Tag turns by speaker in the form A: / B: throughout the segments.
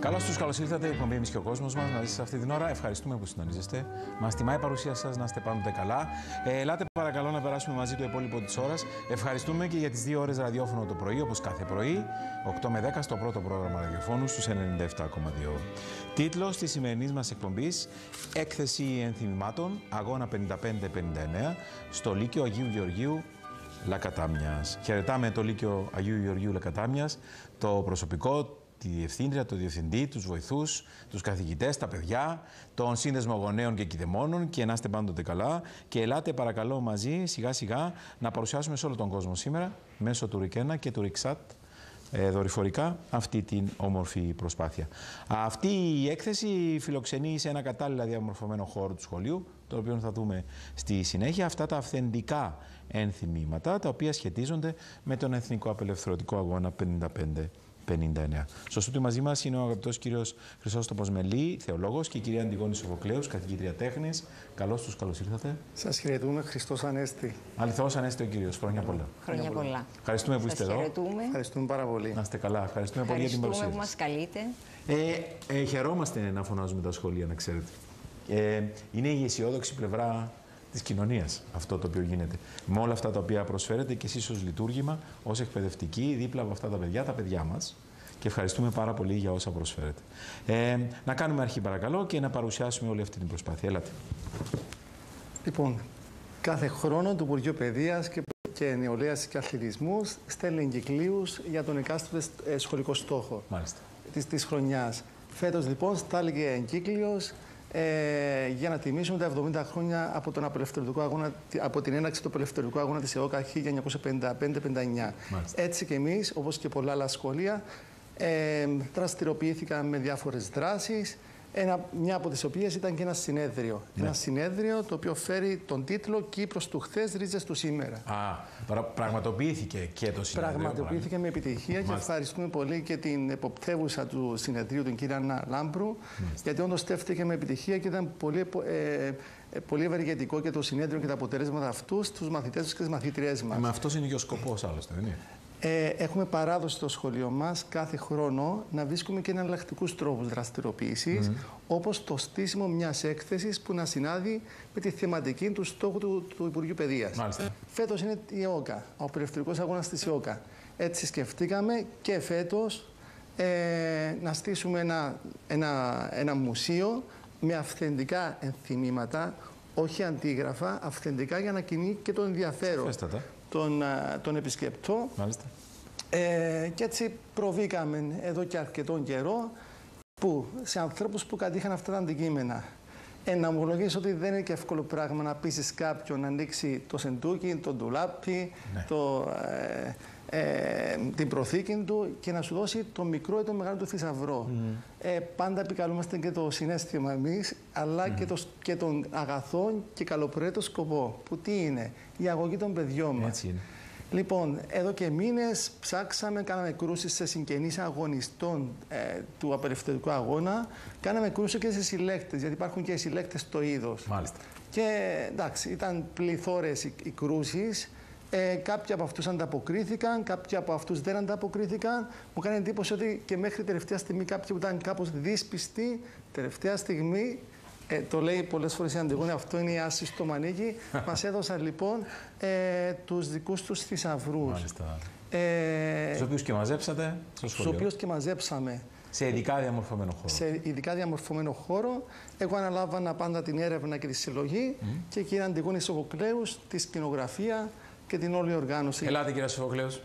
A: Καλώς τους, καλώς ήρθατε. Η εκπομπή «Εμείς και ο κόσμος μας» μαζί σας αυτή την ώρα. Ευχαριστούμε που συντονίζεστε. Μας τιμάει η παρουσία σας, να είστε πάντοτε καλά. Ελάτε παρακαλώ να περάσουμε μαζί το υπόλοιπο της ώρας. Ευχαριστούμε και για τις 2 ώρες ραδιόφωνο το πρωί, όπως κάθε πρωί, 8 με 10 στο πρώτο πρόγραμμα ραδιοφώνου στους 97,2. Τίτλος της σημερινής μας εκπομπής: Έκθεση ενθυμημάτων, αγώνα 55-59, στο Λύκειο Αγίου Γεωργίου Λακατάμιας. Χαιρετάμε το Λύκειο Αγίου Γεωργίου Λακατάμιας, το προσωπικό, τη διευθύντρια, τον διευθυντή, τους βοηθούς, τους καθηγητές, τα παιδιά, τον σύνδεσμο γονέων και κηδεμόνων, και να είστε πάντοτε καλά. Και ελάτε παρακαλώ μαζί σιγά σιγά να παρουσιάσουμε σε όλο τον κόσμο σήμερα μέσω του ΡΙΚ1 και του ΡΙΚΣΑΤ δορυφορικά αυτή την όμορφη προσπάθεια. Αυτή η έκθεση φιλοξενεί σε ένα κατάλληλα διαμορφωμένο χώρο του σχολείου, το οποίο θα δούμε στη συνέχεια, αυτά τα αυθεντικά ενθυμήματα, τα οποία σχετίζονται με τον Εθνικό Απελευθερωτικό Αγώνα 55-59. Στο στούντιο μαζί μας είναι ο αγαπητός κύριος Χρυσόστομος Μελή, θεολόγος, και η κυρία Αντιγόνη Σοφοκλέους, καθηγήτρια τέχνης. Καλώς τους, καλώς ήρθατε.
B: Σας χαιρετούμε, Χριστός Ανέστη.
A: Αληθώς Ανέστη ο κύριος. Χρόνια πολλά.
C: Χρόνια πολλά.
A: Ευχαριστούμε που είστε εδώ.
B: Ευχαριστούμε πάρα πολύ.
A: Να είστε καλά. Ευχαριστούμε πολύ για την παρουσία
C: που μας καλείτε.
A: Χαιρόμαστε να φωνάζουμε τα σχολεία, να ξέρετε. Είναι η αισιόδοξη πλευρά της κοινωνίας αυτό το οποίο γίνεται. Με όλα αυτά τα οποία προσφέρετε και εσείς ως λειτουργήμα, ως εκπαιδευτικοί, δίπλα από αυτά τα παιδιά μας. Και ευχαριστούμε πάρα πολύ για όσα προσφέρετε. Να κάνουμε αρχή παρακαλώ και να παρουσιάσουμε όλη αυτή την προσπάθεια. Έλατε.
B: Λοιπόν, κάθε χρόνο το Υπουργείο Παιδείας και Νεολαίας και Αθλητισμού στέλνει εγκυκλίους για τον εκάστοτε σχολικό στόχο της χρονιάς. Φέτος λοιπόν στάληκε εγκύκλιος για να τιμήσουμε τα 70 χρόνια από τον απελευθερωτικό αγώνα, από την έναρξη του απελευθερωτικού αγώνα της ΕΟΚΑ 1955-59. Έτσι και εμείς, όπως και πολλά άλλα σχολεία, δραστηριοποιήθηκαν με διάφορες δράσεις, μια από τις οποίες ήταν και ένα συνέδριο. Ναι. Ένα συνέδριο το οποίο φέρει τον τίτλο «Κύπρος του χθες, ρίζες του σήμερα».
A: Πραγματοποιήθηκε και το συνέδριο.
B: Πραγματοποιήθηκε με επιτυχία και ευχαριστούμε πολύ και την εποπτεύουσα του συνεδρίου, την κυρία Άννα Λάμπρου, γιατί όντως στέφθηκε με επιτυχία και ήταν πολύ ευεργετικό και το συνέδριο και τα αποτελέσματα αυτού στους μαθητές και τις μαθήτριές μας.
A: Με αυτός είναι και ο σκοπός άλλωστε, δεν είναι?
B: Έχουμε παράδοση στο σχολείο μας κάθε χρόνο να βρίσκουμε και εναλλακτικούς τρόπους δραστηριοποίησης, όπως το στήσιμο μιας έκθεσης που να συνάδει με τη θεματική του στόχου του Υπουργείου Παιδείας. Φέτος είναι η ΕΟΚΑ, ο απελευθερωτικός αγώνας της ΕΟΚΑ. Έτσι σκεφτήκαμε και φέτος να στήσουμε ένα μουσείο με αυθεντικά ενθυμήματα, όχι αντίγραφα, αυθεντικά, για να κινεί και το ενδιαφέρον των επισκεπτών. Και έτσι προβήκαμε εδώ και αρκετόν καιρό σε ανθρώπους που κατήχαν αυτά τα αντικείμενα. Να ομολογήσω ότι δεν είναι και εύκολο πράγμα να πείσεις κάποιον να ανοίξει το σεντούκι, το ντουλάπι, την προθήκη του και να σου δώσει το μικρό ή το μεγάλο του θησαυρό. Πάντα επικαλούμαστε και το συναίσθημα εμείς, αλλά και τον αγαθό και καλοπροαίρετο σκοπό. Που τι είναι? Η αγωγή των παιδιών μας.
A: Έτσι είναι.
B: Λοιπόν, εδώ και μήνες ψάξαμε, κάναμε κρούσεις σε συγγενείς αγωνιστών του απελευθερωτικού αγώνα, κάναμε κρούσεις και σε συλλέκτες, γιατί υπάρχουν και οι συλλέκτες στο είδος.
A: Μάλιστα.
B: Και εντάξει, ήταν πληθώρες οι κρούσεις. Κάποιοι από αυτούς ανταποκρίθηκαν, κάποιοι από αυτούς δεν ανταποκρίθηκαν. Μου κάνει εντύπωση ότι και μέχρι τελευταία στιγμή κάποιοι που ήταν κάπως δύσπιστοι, τελευταία στιγμή, το λέει πολλές φορές η Αντιγόνη, αυτό είναι η άση στο μανίκι, μας έδωσαν λοιπόν τους δικούς τους θησαυρούς.
A: Μάλιστα. Τους οποίους και μαζέψατε στο σχολείο.
B: Τους οποίους και μαζέψαμε.
A: Σε ειδικά διαμορφωμένο χώρο.
B: Σε ειδικά διαμορφωμένο χώρο. Εγώ αναλάβανα πάντα την έρευνα και τη συλλογή και η κυρία Αντιγόνη Σοφοκλέους τη σκηνογραφία και την όλη οργάνωση.
A: Ελάτε κυρία Σοφοκλέους.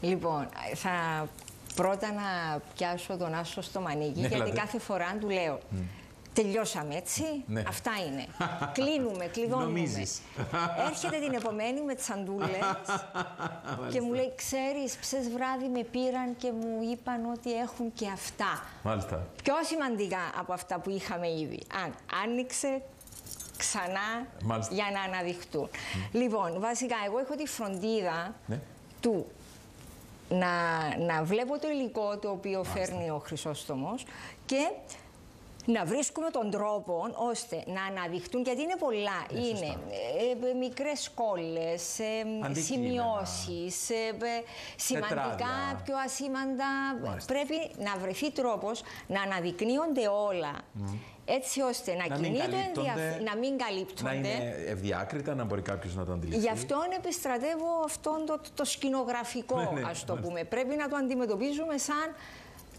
C: Λοιπόν, θα πρώτα να πιάσω τον άσο στο μανίκι, γιατί κάθε φορά του λέω τελειώσαμε έτσι, αυτά είναι. Κλείνουμε.
A: Νομίζεις.
C: Έρχεται την επομένη με τις αντούλες και μου λέει, ξέρεις, ψες βράδυ με πήραν και μου είπαν ότι έχουν και αυτά.
A: Μάλιστα.
C: Πιο σημαντικά από αυτά που είχαμε ήδη. Αν άνοιξε ξανά για να αναδειχτούν. Λοιπόν, βασικά, εγώ έχω τη φροντίδα του να βλέπω το υλικό το οποίο φέρνει ο Χρυσόστομος και Να βρίσκουμε τον τρόπο ώστε να αναδειχτούν, γιατί είναι πολλά. Είναι μικρές κόλλες, σημειώσεις, σημαντικά, πιο ασήμαντα. Πρέπει να βρεθεί τρόπος να αναδεικνύονται όλα. Έτσι ώστε να κινείται το ενδιαφέρον, να μην καλύπτονται.
A: Να είναι ευδιάκριτα, να μπορεί κάποιος να το αντιληφθεί.
C: Γι' αυτό επιστρατεύω αυτό το σκηνογραφικό, ας το πούμε. Πρέπει να το αντιμετωπίζουμε σαν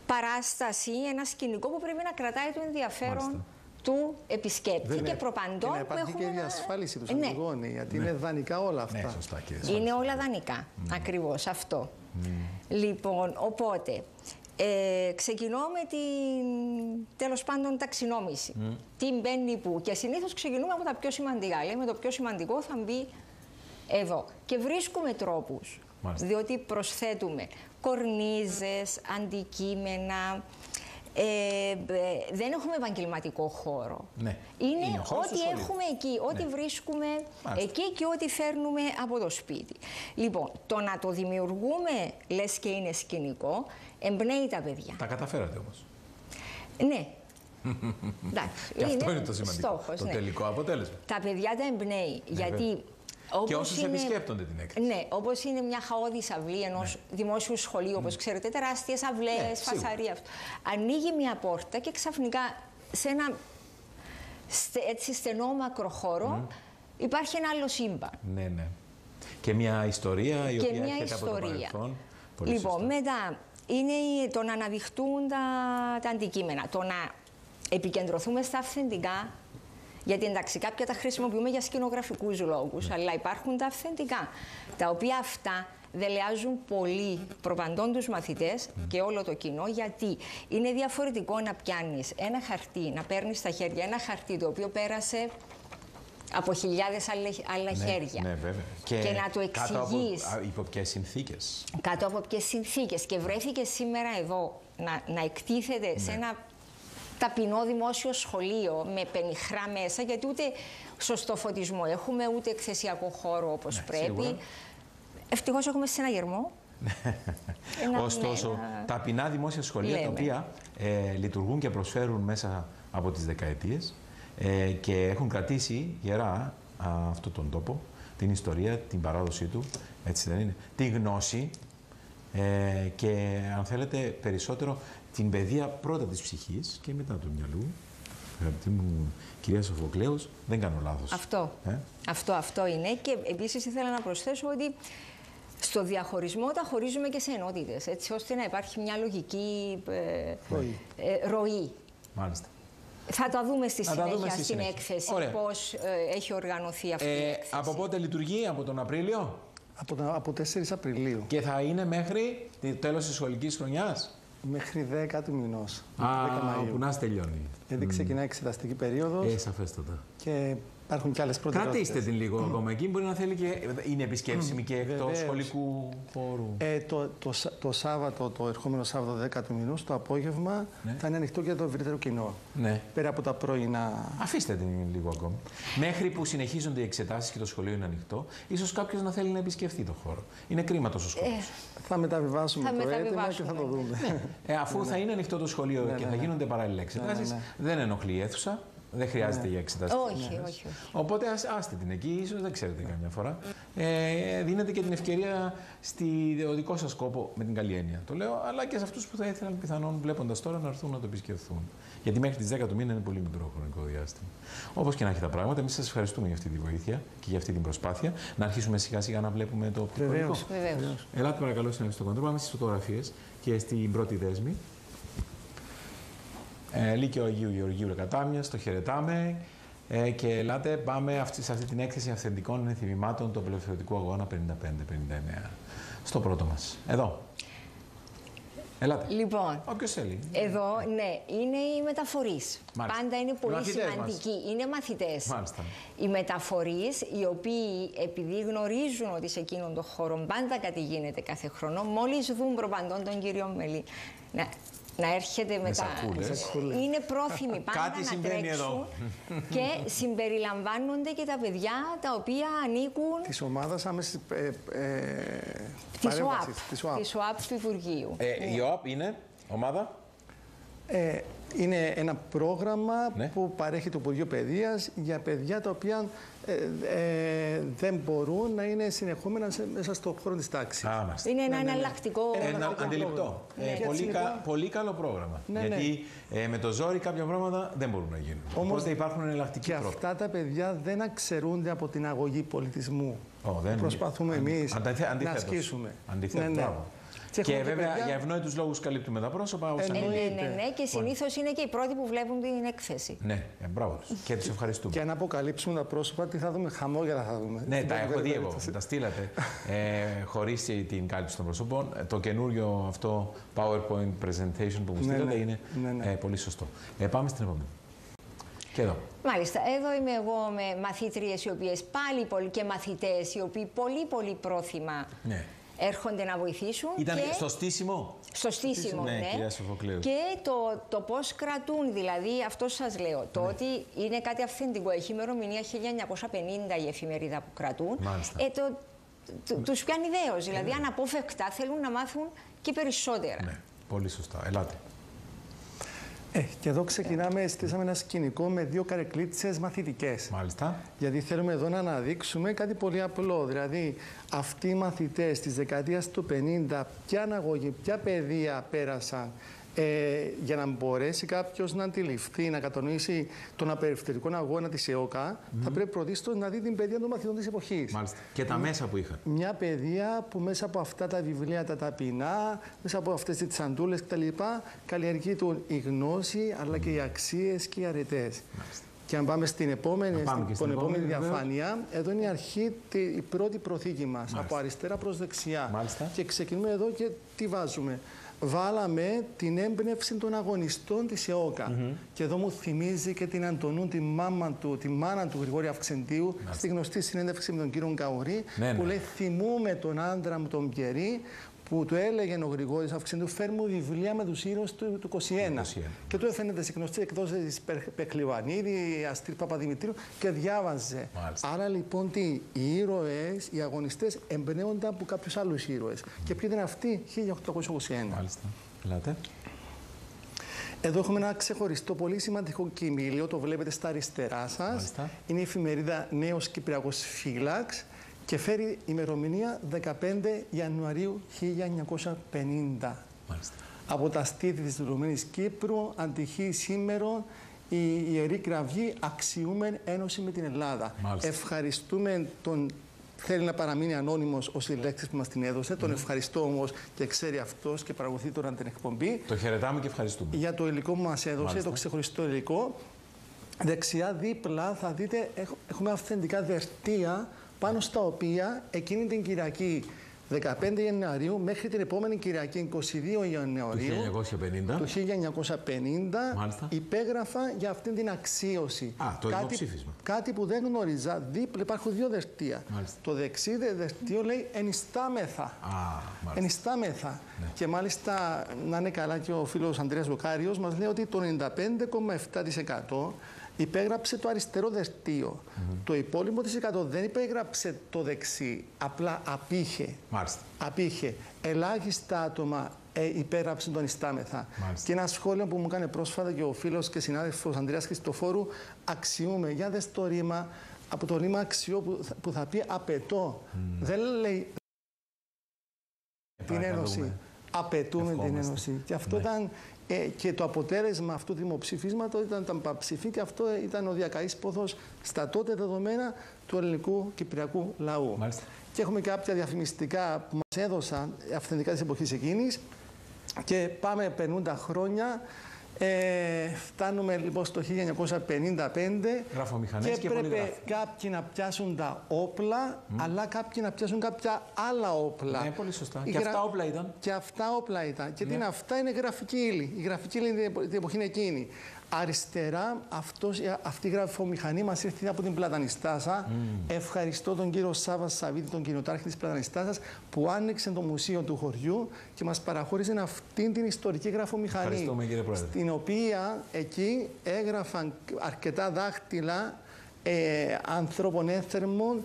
C: παράσταση, ένα σκηνικό που πρέπει να κρατάει το ενδιαφέρον του επισκέπτη και προπαντών που έχουμε.
B: Και η διασφάλιση του Αντιγόνη, γιατί είναι δανεικά όλα αυτά.
A: Ναι, σωστά,
C: είναι όλα δανεικά, ακριβώς αυτό. Λοιπόν, οπότε, ξεκινώ με την, τέλος πάντων, ταξινόμηση. Τι μπαίνει πού. Και συνήθως ξεκινούμε από τα πιο σημαντικά. Λέμε το πιο σημαντικό θα μπει εδώ. Και βρίσκουμε τρόπους. Μάλιστα. Διότι προσθέτουμε κορνίζες, αντικείμενα. Δεν έχουμε επαγγελματικό χώρο.
A: Ναι.
C: Είναι ό,τι έχουμε εκεί, ό,τι βρίσκουμε εκεί και ό,τι φέρνουμε από το σπίτι. Λοιπόν, το να το δημιουργούμε, λες και είναι σκηνικό, εμπνέει τα παιδιά.
A: Τα καταφέρατε όμως.
C: Ναι.
A: Και αυτό είναι το σημαντικό.
C: Στόχος,
A: το τελικό αποτέλεσμα.
C: Τα παιδιά τα εμπνέει, γιατί...
A: Και όσους επισκέπτονται την έκθεση.
C: Ναι, όπως είναι μια χαόδης αυλή ενός δημόσιου σχολείου, όπως ξέρετε, τεράστιες αυλές, φασαρία. Ανοίγει μια πόρτα και ξαφνικά σε ένα έτσι στενό μακροχώρο υπάρχει ένα άλλο σύμπαν.
A: Ναι, ναι. Και μια ιστορία η οποία έρχεται από το παρελθόν.
C: Λοιπόν, μετά είναι το να αναδειχτούν τα αντικείμενα, το να επικεντρωθούμε στα αυθεντικά. Γιατί εντάξει, κάποια τα χρησιμοποιούμε για σκηνογραφικούς λόγους, αλλά υπάρχουν τα αυθεντικά, τα οποία αυτά δελεάζουν πολύ προπαντών τους μαθητές και όλο το κοινό, γιατί είναι διαφορετικό να πιάνεις ένα χαρτί, να παίρνεις στα χέρια ένα χαρτί το οποίο πέρασε από χιλιάδες άλλα χέρια.
A: Ναι, βέβαια.
C: Και να το εξηγείς.
A: Υπό ποιες συνθήκες.
C: Κάτω από ποιες συνθήκες. Και βρέθηκε σήμερα εδώ να εκτίθεται σε ένα ταπεινό δημόσιο σχολείο με πενιχρά μέσα, γιατί ούτε σωστό φωτισμό έχουμε, ούτε εκθεσιακό χώρο όπως πρέπει. Σίγουρα. Ευτυχώς έχουμε συναγερμό.
A: Ωστόσο, ταπεινά δημόσια σχολεία τα οποία λειτουργούν και προσφέρουν μέσα από τις δεκαετίες και έχουν κρατήσει γερά αυτόν τον τόπο, την ιστορία, την παράδοσή του, έτσι δεν είναι, τη γνώση και αν θέλετε περισσότερο την παιδεία πρώτα της ψυχής και μετά του μυαλού. Αγαπητή μου κυρία Σοφοκλέους, δεν κάνω λάθος.
C: Αυτό είναι. Και επίσης ήθελα να προσθέσω ότι στο διαχωρισμό τα χωρίζουμε και σε ενότητες, έτσι ώστε να υπάρχει μια λογική ροή.
A: Μάλιστα.
C: Θα τα δούμε στη συνέχεια στην έκθεση, πώς έχει οργανωθεί αυτή η έκθεση.
A: Από πότε λειτουργεί, από τον Απρίλιο?
B: Από 4 Απριλίου.
A: Και θα είναι μέχρι το τέλος της σχολικής χρονιάς?
B: Μέχρι 10 του μηνός.
A: Που να τελειώνει.
B: Γιατί ξεκινάει η εξεταστική περίοδος.
A: Σαφέστατα.
B: Και υπάρχουν και άλλες προτεραιότητες.
A: Κρατήστε την λίγο ακόμα εκεί. Μπορεί να θέλει και. Είναι επισκέψιμη και εκτός σχολικού χώρου.
B: Το Σάββατο, το ερχόμενο Σάββατο 10 του μηνός, το απόγευμα θα είναι ανοιχτό για το ευρύτερο κοινό. Ναι. Πέρα από τα πρωινά.
A: Αφήστε την λίγο ακόμη. Μέχρι που συνεχίζονται οι εξετάσεις και το σχολείο είναι ανοιχτό, ίσως κάποιος να θέλει να επισκεφτεί το χώρο. Είναι κρίμα τόσο σχολείο.
B: Θα μεταβιβάσουμε το αίτημα και θα το δούμε.
A: Αφού θα είναι ανοιχτό το σχολείο και θα γίνονται παράλληλα εξετάσεις, δεν ενοχλεί η αίθουσα. Δεν χρειάζεται για εξετάσεις.
C: Όχι.
A: Οπότε άστε την εκεί, ίσως δεν ξέρετε καμιά φορά. Δίνετε και την ευκαιρία στο δικό σας κόπο, με την καλή έννοια το λέω, αλλά και σε αυτούς που θα ήθελαν πιθανόν βλέποντας τώρα να έρθουν να το επισκεφθούν. Γιατί μέχρι τις 10 του μήνα είναι πολύ μικρό χρονικό διάστημα. Όπως και να έχει τα πράγματα, εμείς σας ευχαριστούμε για αυτή τη βοήθεια και για αυτή την προσπάθεια. Να αρχίσουμε σιγά σιγά να βλέπουμε το οπτικό υλικό. Ελάτε παρακαλώ στο κοντρό, πάμε στις φωτογραφίες και στην πρώτη δέσμη. Λύκειο Αγίου Γεωργίου Λεκατάμιας, το χαιρετάμε και ελάτε, πάμε σε αυτή την έκθεση αυθεντικών ενθυμημάτων του απελευθερωτικού αγώνα 55-59. Στο πρώτο μας. Εδώ. Ελάτε.
C: Λοιπόν,
A: όποιος θέλει.
C: Εδώ, ναι, είναι οι μεταφορείς. Πάντα είναι πολύ σημαντικοί. Είναι μαθητές.
A: Μάλιστα.
C: Οι μεταφορείς, οι οποίοι επειδή γνωρίζουν ότι σε εκείνον τον χώρο πάντα κάτι γίνεται κάθε χρόνο, μόλις δουν προπαντών τον κύριο Μελή να έρχεται μετά. Είναι πρόθυμοι πάντα να τρέξουν και συμπεριλαμβάνονται και τα παιδιά τα οποία ανήκουν
B: της ομάδας άμεσης
C: της ΟΑΠ του Υπουργείου.
A: Η ΟΑΠ είναι ομάδα?
B: Είναι ένα πρόγραμμα που παρέχει το Υπουργείο Παιδείας για παιδιά τα οποία δεν μπορούν να είναι συνεχόμενα μέσα στον χώρο της τάξης.
C: Είναι ένα εναλλακτικό.
A: Αντιληπτό. Πολύ καλό πρόγραμμα. Γιατί με το ζόρι κάποια πράγματα δεν μπορούν να γίνουν. Οπότε υπάρχουν εναλλακτικοί τρόποι.
B: Και αυτά τα παιδιά δεν εξαιρούνται από την αγωγή πολιτισμού. Προσπαθούμε εμείς να ασκήσουμε.
A: Αντίθετα. Και βέβαια για ευνόητους λόγους καλύπτουμε τα πρόσωπα.
C: Ναι, και συνήθως είναι και οι πρώτοι που βλέπουν την έκθεση.
A: Ναι, μπράβο τους. Και τους ευχαριστούμε.
B: Και αν αποκαλύψουμε τα πρόσωπα, τι θα δούμε, χαμόγελα θα δούμε.
A: Ναι, τα έχω δει εγώ. Τα στείλατε χωρίς την κάλυψη των προσώπων. Το καινούριο αυτό PowerPoint presentation που μου στείλατε είναι πολύ σωστό. Πάμε στην επόμενη. Και εδώ.
C: Μάλιστα, εδώ είμαι εγώ με μαθήτριες οι οποίες και μαθητές οι οποίοι πολύ πρόθυμα έρχονται να βοηθήσουν.
A: Ήταν στο στήσιμο.
C: Στο στήσιμο,
A: ναι. Κυρία Σοφοκλέου.
C: Και το πώς κρατούν, δηλαδή, αυτό σας λέω. Το ότι είναι κάτι αυθεντικό. Έχει ημερομηνία 1950 η εφημερίδα που κρατούν. Τους πιάνει ιδέως. Δηλαδή, αναπόφευκτα θέλουν να μάθουν και περισσότερα.
A: Ναι, πολύ σωστά. Ελάτε.
B: Και εδώ ξεκινάμε, στήσαμε ένα σκηνικό με 2 καρεκλίτσες μαθητικές.
A: Μάλιστα.
B: Γιατί θέλουμε εδώ να αναδείξουμε κάτι πολύ απλό. Δηλαδή, αυτοί οι μαθητές της δεκαετίας του 50, ποια αναγωγή, ποια παιδεία πέρασαν για να μπορέσει κάποιος να αντιληφθεί, να κατανοήσει τον απελευθερικό αγώνα της ΕΟΚΑ, θα πρέπει πρωτίστως να δει την παιδεία των μαθητών της εποχής.
A: Μάλιστα. Και τα μέσα που είχαν.
B: Μια παιδεία που μέσα από αυτά τα βιβλία, τα ταπεινά, μέσα από αυτές τις τσαντούλες κτλ., καλλιεργεί η γνώση, αλλά και οι αξίες και οι αρετές. Μάλιστα. Και αν πάμε στην επόμενη διαφάνεια, εδώ είναι η αρχή, η πρώτη προθήκη μας. Μάλιστα. Από αριστερά προς δεξιά. Μάλιστα. Και ξεκινούμε εδώ και τι βάζουμε. Βάλαμε την έμπνευση των αγωνιστών της ΕΟΚΑ. Και εδώ μου θυμίζει και την Αντωνού, τη μάνα του Γρηγόρη Αυξεντίου, στη γνωστή συνέντευξη με τον κύριο Καουρή, που λέει: θυμούμε τον άντρα μου τον Πιερή, που του έλεγε ο Γρηγόρης Αυξεντίου, φέρνει βιβλία με τους ήρωες του 21. Και του έφερνε σε γνωστή εκδόση της Πεχλιβανίδη, Αστήρ Παπαδημητρίου και διάβαζε. Μάλιστα. Άρα λοιπόν οι ήρωες, οι αγωνιστές εμπνέονταν από κάποιους άλλους ήρωες. Και ποιοι ήταν αυτοί, 1821.
A: Μάλιστα. Ελάτε.
B: Εδώ έχουμε ένα ξεχωριστό πολύ σημαντικό κοιμήλιο, το βλέπετε στα αριστερά σας. Μάλιστα. Είναι η εφημερίδα Νέος Κυπριακός Φύλαξ. Και φέρει ημερομηνία 15 Ιανουαρίου 1950. Μάλιστα. Από τα στήθη της Ρωμαίνης Κύπρου, αντυχεί σήμερα η Ιερή Κραυγή αξιούμεν ένωση με την Ελλάδα. Μάλιστα. Ευχαριστούμε τον... Θέλει να παραμείνει ανώνυμος ο συλλέκτης που μας την έδωσε. Τον ευχαριστώ όμως και ξέρει αυτός και παρακολουθεί τώρα την εκπομπή.
A: Το χαιρετάμε και ευχαριστούμε. Για
B: το υλικό που μας έδωσε, Μάλιστα. Το ξεχωριστό υλικό. Δεξιά δίπλα θα δείτε έχουμε αυθεντικά δελτία πάνω στα οποία εκείνη την Κυριακή 15 Ιανουαρίου μέχρι την επόμενη Κυριακή 22 Ιανουαρίου του 1950 υπέγραφα για αυτήν την αξίωση. Κάτι που δεν γνώριζα, δίπλα υπάρχουν 2 δελτία. Το δεξί δελτίο λέει ενιστάμεθα. Ενιστάμεθα. Ναι. Και μάλιστα να είναι καλά και ο φίλος Ανδρέας Βοκάριος μας λέει ότι το 95,7% υπέγραψε το αριστερό δελτίο. Το υπόλοιπο της 100 δεν υπέγραψε το δεξί, απλά απήχε. Μάλιστα. Απήχε. Ελάχιστα άτομα υπέγραψαν τον ιστάμεθα. Μάλιστα. Και ένα σχόλιο που μου έκανε πρόσφατα και ο φίλος και συνάδελφος Ανδρέας Χριστοφόρου, αξιούμε. Για δες το ρήμα, από το ρήμα αξιώ που θα πει απαιτώ. Δεν λέει την Ένωση. Απαιτούμε την Ένωση. Και αυτό ήταν... και το αποτέλεσμα αυτού του δημοψηφίσματος ήταν τα παψηφί και αυτό ήταν ο διακαίσποδος στα τότε δεδομένα του ελληνικού κυπριακού λαού. Μάλιστα. Και έχουμε κάποια διαφημιστικά που μας έδωσαν αυθεντικά της εποχής εκείνης και πάμε 50 χρόνια. Φτάνουμε λοιπόν στο 1955 και έπρεπε κάποιοι να πιάσουν τα όπλα, αλλά κάποιοι να πιάσουν κάποια άλλα όπλα.
A: Ναι, πολύ σωστά. Και αυτά όπλα ήταν.
B: Και αυτά όπλα ήταν. Και τι είναι αυτά, είναι γραφική ύλη. Η γραφική ύλη είναι την εποχή είναι εκείνη. Αριστερά, αυτή η γραφομηχανή μας ήρθε από την Πλατανιστάσα. Ευχαριστώ τον κύριο Σάβα Σαββίδη, τον κοινοτάρχη της Πλατανιστάσας, που άνοιξε το μουσείο του χωριού και μας παραχώρησε αυτήν την ιστορική γραφομηχανή.
A: Ευχαριστούμε, κύριε Πρόεδρε.
B: Στην οποία εκεί έγραφαν αρκετά δάχτυλα ανθρώπων ένθερμων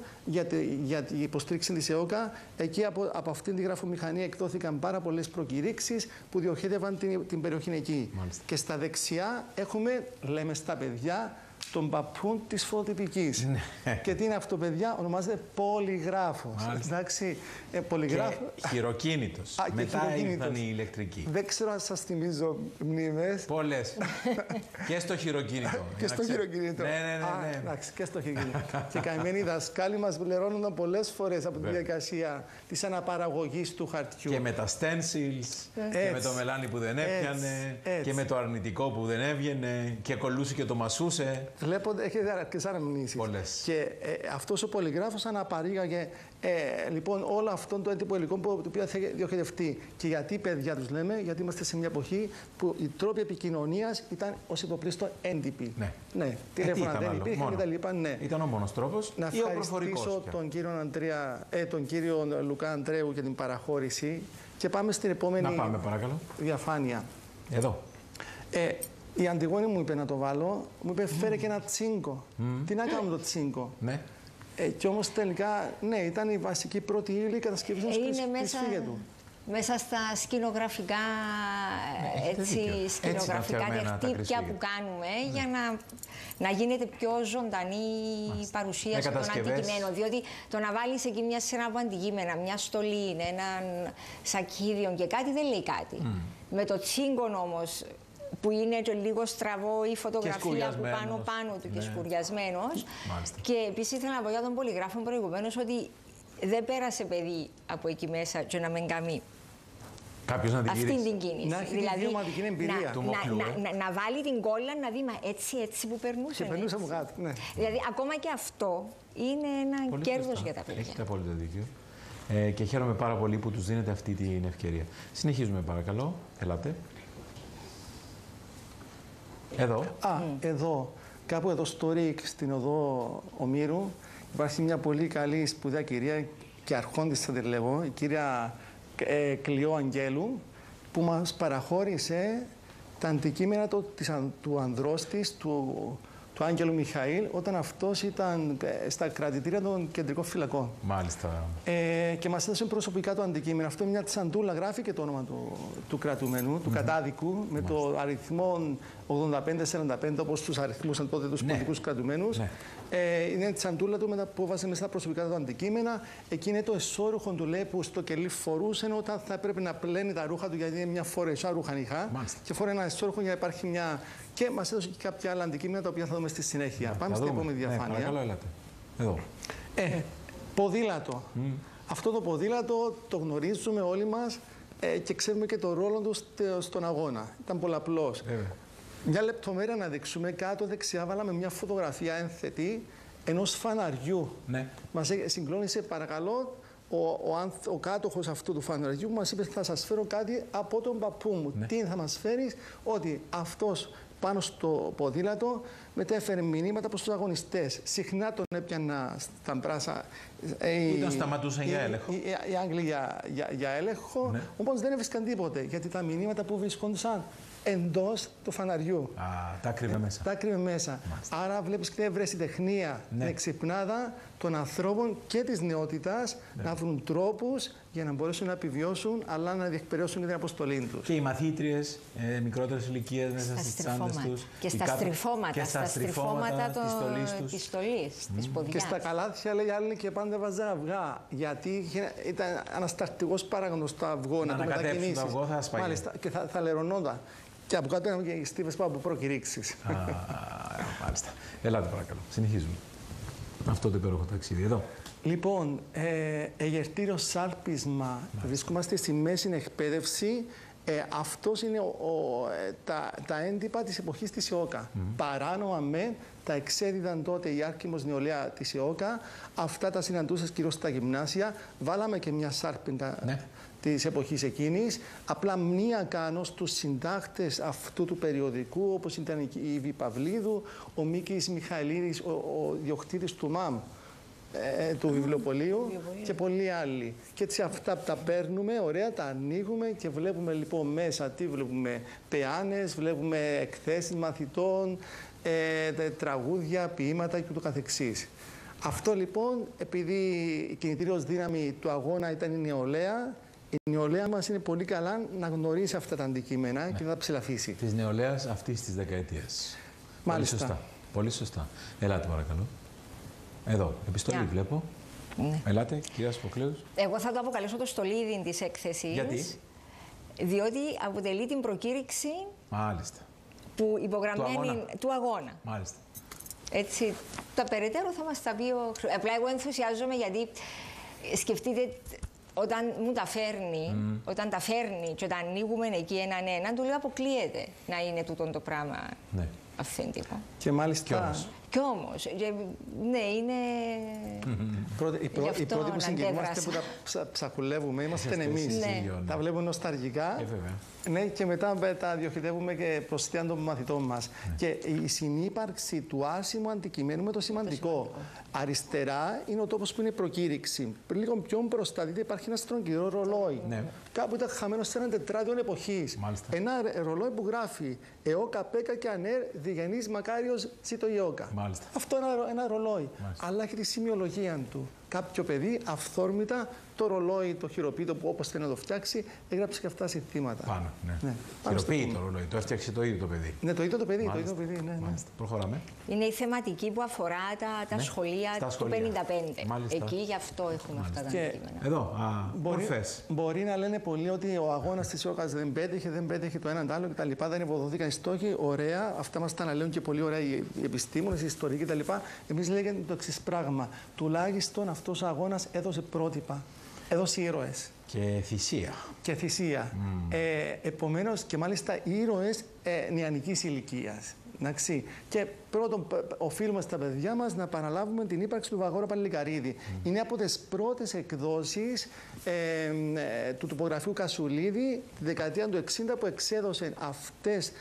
B: για την υποστήριξη της ΕΟΚΑ. Εκεί από αυτήν τη γραφομηχανία εκδόθηκαν πάρα πολλές προκηρύξεις που διοχέτευαν την περιοχή εκεί.
A: Μάλιστα.
B: Και στα δεξιά έχουμε, λέμε στα παιδιά, τον παππούν της φωτοτυπικής. Και τι είναι αυτό, παιδιά? Ονομάζεται πολυγράφος. Εντάξει, πολυγράφος.
A: Και χειροκίνητος. Μετά ήρθαν οι ηλεκτρικοί.
B: Δεν ξέρω αν σας θυμίζω μνήμες.
A: Πολλές. Και στο χειροκίνητο.
B: Και στο χειροκίνητο.
A: Ναι.
B: Εντάξει, και στο χειροκίνητο. Και καημένοι δασκάλοι μας πληρώνονταν πολλές φορές από τη διαδικασία της αναπαραγωγής του χαρτιού.
A: Και με τα stencils, και με το μελάνι που δεν έπιανε, και με το αρνητικό που δεν έβγαινε, και κολούσε και το μασούσε.
B: Βλέπετε, έχετε αρκετές αναμνήσεις.
A: Πολλές.
B: Και αυτός ο πολυγράφος αναπαρήγαγε λοιπόν όλο αυτό το έντυπο υλικό το οποίο θα διοχετευτεί. Και γιατί, παιδιά, τους λέμε? Γιατί είμαστε σε μια εποχή που οι τρόποι επικοινωνίας ήταν ως υποπλήστο έντυποι. Ναι. Τηλέφωνα δεν υπήρχαν και τα λοιπά. Ναι.
A: Ήταν ο μόνος τρόπος
B: να
A: ή ο προφορικός?
B: τον κύριο Λουκά Αντρέου για την παραχώρηση. Και πάμε στην επόμενη διαφάνεια.
A: Εδώ.
B: Η Αντιγόνη μου είπε να το βάλω, μου είπε φέρε και ένα τσίνκο. Τι να κάνουμε το τσίνκο?
A: Ναι.
B: Και όμως τελικά, ναι, ήταν η βασική πρώτη ύλη κατασκευής του του.
C: Μέσα στα σκηνογραφικά, σκηνογραφικά δεχτύπια που κάνουμε για να γίνεται πιο ζωντανή η παρουσίαση των αντικειμένων. Διότι το να βάλεις εκεί μια σειρά από αντικείμενα, μια στολή, έναν σακίδιο και κάτι δεν λέει κάτι. Με το τσίγκον όμως, που είναι και λίγο στραβό η φωτογραφία που πάνω του και σκουριασμένος. Και επίσης ήθελα να πω για τον πολυγράφο προηγουμένως ότι δεν πέρασε παιδί από εκεί μέσα και να μην κάνει αυτή την κίνηση.
B: Να έχει δηλαδή, την εμπειρία.
C: Να βάλει την κόλλα, να δει μα έτσι που περνούσε.
B: Και περνούσε από κάτω, ναι.
C: Δηλαδή ακόμα και αυτό είναι ένα κέρδος για τα παιδιά.
A: Έχετε απόλυτο δίκιο. Και χαίρομαι πάρα πολύ που τους δίνετε αυτή την ευκαιρία. Συνεχίζουμε παρακαλώ. Ελάτε. Εδώ.
B: Εδώ. Κάπου εδώ στο ΡΙΚ, στην οδό Ομήρου, υπάρχει μια πολύ καλή σπουδαία κυρία και αρχόντισσα τη λέγω, η κυρία Κλειό Αγγέλου, που μας παραχώρησε τα αντικείμενα του ανδρός της, του Άγγελου Μιχαήλ, όταν αυτός ήταν στα κρατητήρια των κεντρικών φυλακών.
A: Μάλιστα.
B: Και μας έδωσε προσωπικά το αντικείμενο. Αυτό μια τσαντούλα γράφει και το όνομα του κρατουμένου, του κατάδικου, με το αριθμό 85-45, όπως τους αριθμούσαν τότε τους πολιτικούς κρατουμένους. Είναι η τσαντούλα του που βάζει μέσα στα προσωπικά του αντικείμενα. Εκεί είναι το εσώρουχο του, λέει, που στο κελί φορούσε όταν θα έπρεπε να πλένει τα ρούχα του, γιατί είναι μια φορεσά ρούχανιχά. Και φορέ ένα εσώρουχο για να υπάρχει μια. Και μας έδωσε και κάποια άλλα αντικείμενα τα οποία θα δούμε στη συνέχεια. Πάμε στην επόμενη διαφάνεια.
A: Παρακαλώ, ελάτε. Εδώ.
B: Ποδήλατο. Αυτό το ποδήλατο το γνωρίζουμε όλοι μας και ξέρουμε και το ρόλο του στον αγώνα. Ήταν πολλαπλός. Μια λεπτομέρεια να δείξουμε. Κάτω δεξιά βάλαμε μια φωτογραφία ένθετη ενός φαναριού. Μας συγκλώνησε, παρακαλώ, ο κάτοχος αυτού του φαναριού που μας είπε θα σας φέρω κάτι από τον παππού μου. Τι θα μας φέρεις? Ότι αυτός πάνω στο ποδήλατο μετέφερε μηνύματα προς τους αγωνιστές. Συχνά τον έπιανα στα μπράσα.
A: Ή τον σταματούσαν για έλεγχο.
B: Οι Άγγλοι για έλεγχο. Όμως δεν έβρισκαν τίποτε, γιατί τα μηνύματα που βρισκόντουσαν εντός του φαναριού.
A: Τα κρύβε μέσα.
B: Τα κρύβε μέσα. Άρα βλέπεις και την ευρεσιτεχνία, την εξυπνάδα των ανθρώπων και της νεότητας να βρουν τρόπους για να μπορέσουν να επιβιώσουν, αλλά να διεκπαιρεώσουν και την αποστολή τους.
A: Και οι μαθήτριες μικρότερες ηλικίες μέσα στις τσάντες τους.
C: Και στα στριφώματα της στολής, της ποδιάς.
B: Και στα καλάθια, λέει άλλοι, και πάντα βάζα αυγά. Γιατί ήταν ανασταρτικός παράγοντος το αυγό να το μετακινήσει.
A: Το αυγό θα σπαγεί.
B: Μάλιστα, και θα λερωνόταν. Και από κάτω είχαμε και οι στίβες από προκηρύξεις.
A: Μάλιστα. Ελάτε παρακαλώ. Συνεχίζουμε. Αυτό το υπέροχο ταξίδι. Εδώ.
B: Λοιπόν, εγερτήριο σάλπισμα. Βρισκόμαστε στη μέση εκπαίδευση. Αυτός είναι τα έντυπα της εποχής της ΕΟΚΑ. Παράνομα τα εξέδιδαν τότε η άρχιμος νεολαία της ΕΟΚΑ. Αυτά τα συναντούσες κυρίως στα γυμνάσια. Βάλαμε και μια σάρπιντα της εποχής εκείνης. Απλά μία κάνω στους συντάκτες αυτού του περιοδικού, όπως ήταν η Ιβή Παυλίδου, ο Μίκης Μιχαηλίδης, ο διοκτήτης του ΜΑΜ, του βιβλιοπωλείου και πολλοί άλλοι. Και έτσι αυτά τα παίρνουμε, ωραία, τα ανοίγουμε και βλέπουμε λοιπόν μέσα τι βλέπουμε. Πεάνες, βλέπουμε εκθέσεις μαθητών, τραγούδια, ποίηματα και ούτω καθεξής. Αυτό λοιπόν, επειδή η κινητήριος δύναμη του αγώνα ήταν η νεολαία, η νεολαία μας είναι πολύ καλά να γνωρίσει αυτά τα αντικείμενα και να τα ψηλαφίσει.
A: Της νεολαίας αυτής της δεκαετίας.
B: Μάλιστα.
A: Πολύ σωστά. Πολύ σωστά. Ελάτε παρακαλώ. Εδώ, επιστολή βλέπω.
C: Ναι.
A: Ελάτε, κυρία Σοφοκλέους.
C: Εγώ θα το αποκαλέσω το στολίδι της έκθεσης.
A: Γιατί?
C: Διότι αποτελεί την προκήρυξη
A: Μάλιστα.
C: που υπογραμμένη του αγώνα.
A: Μάλιστα.
C: Έτσι, τα περαιτέρω θα μας τα πει ο... Απλά εγώ ενθουσιάζομαι γιατί σκεφτείτε όταν μου τα φέρνει, όταν τα φέρνει και όταν ανοίγουμε εκεί έναν, του λέω αποκλείεται να είναι τούτο το πράγμα αυθεντικό.
B: Και μάλιστα...
C: Κι όμως, ναι, είναι...
B: Οι πρώτοι που συγκεκριμάστε που τα ψαχουλεύουμε είμαστε εμείς. Τα βλέπουμε νοσταλγικά. Ναι, και μετά τα διοχετεύουμε και προς θέα των μαθητών μας. Και η συνύπαρξη του άσημου αντικειμένου με το σημαντικό. Αριστερά είναι ο τόπος που είναι προκήρυξη. Λίγο πιο μπροστά, δείτε, υπάρχει ένα στρογγυλό ρολόι. Κάπου ήταν χαμένο σε έναν τετράδιο εποχής. Ένα ρολόι που γράφει ΕΟΚΑ, ΠΕΚΑ και ΑΝΕΡ, διγενής Μακάριος Τσίτο Ιόκα. Αυτό ένα ρολόι. Αλλά έχει τη σημειολογία του. Κάποιο παιδί αυθόρμητα το ρολόι, το χειροποίητο που όπως θέλει να το φτιάξει, έγραψε και αυτά συνθήματα.
A: Πάνω, ναι. Χειροποίητο ρολόι, το έφτιαξε το ίδιο το παιδί.
B: Ναι, το ίδιο το παιδί. Ναι.
A: Προχωράμε.
C: Είναι η θεματική που αφορά τα σχολεία του 55. Εκεί γι' αυτό έχουμε αυτά τα αντικείμενα.
A: Εδώ, μορφές.
B: Μπορεί να λένε πολλοί ότι ο αγώνας της ΙΟΚΑ δεν πέτυχε το έναν το άλλο κτλ. Δεν υποδοθήκαν οι στόχοι. Ωραία, αυτά μας τα αναλύουν και πολύ ωραία οι επιστήμονες, οι ιστορικοί κτλ. Εμείς λέγαμε το εξής πράγμα. Τουλάχιστον αυτός ο αγώνας έδωσε πρότυπα. Έδωσε ήρωες.
A: Και θυσία.
B: Επομένως, και μάλιστα ήρωες νεανικής ηλικίας. Και πρώτον, οφείλουμε στα παιδιά μας να επαναλάβουμε την ύπαρξη του Βαγόρα Παλικαρίδη. Είναι από τις πρώτες εκδόσεις του τυπογραφείου Κασουλίδη τη δεκαετία του 60 που εξέδωσε αυτές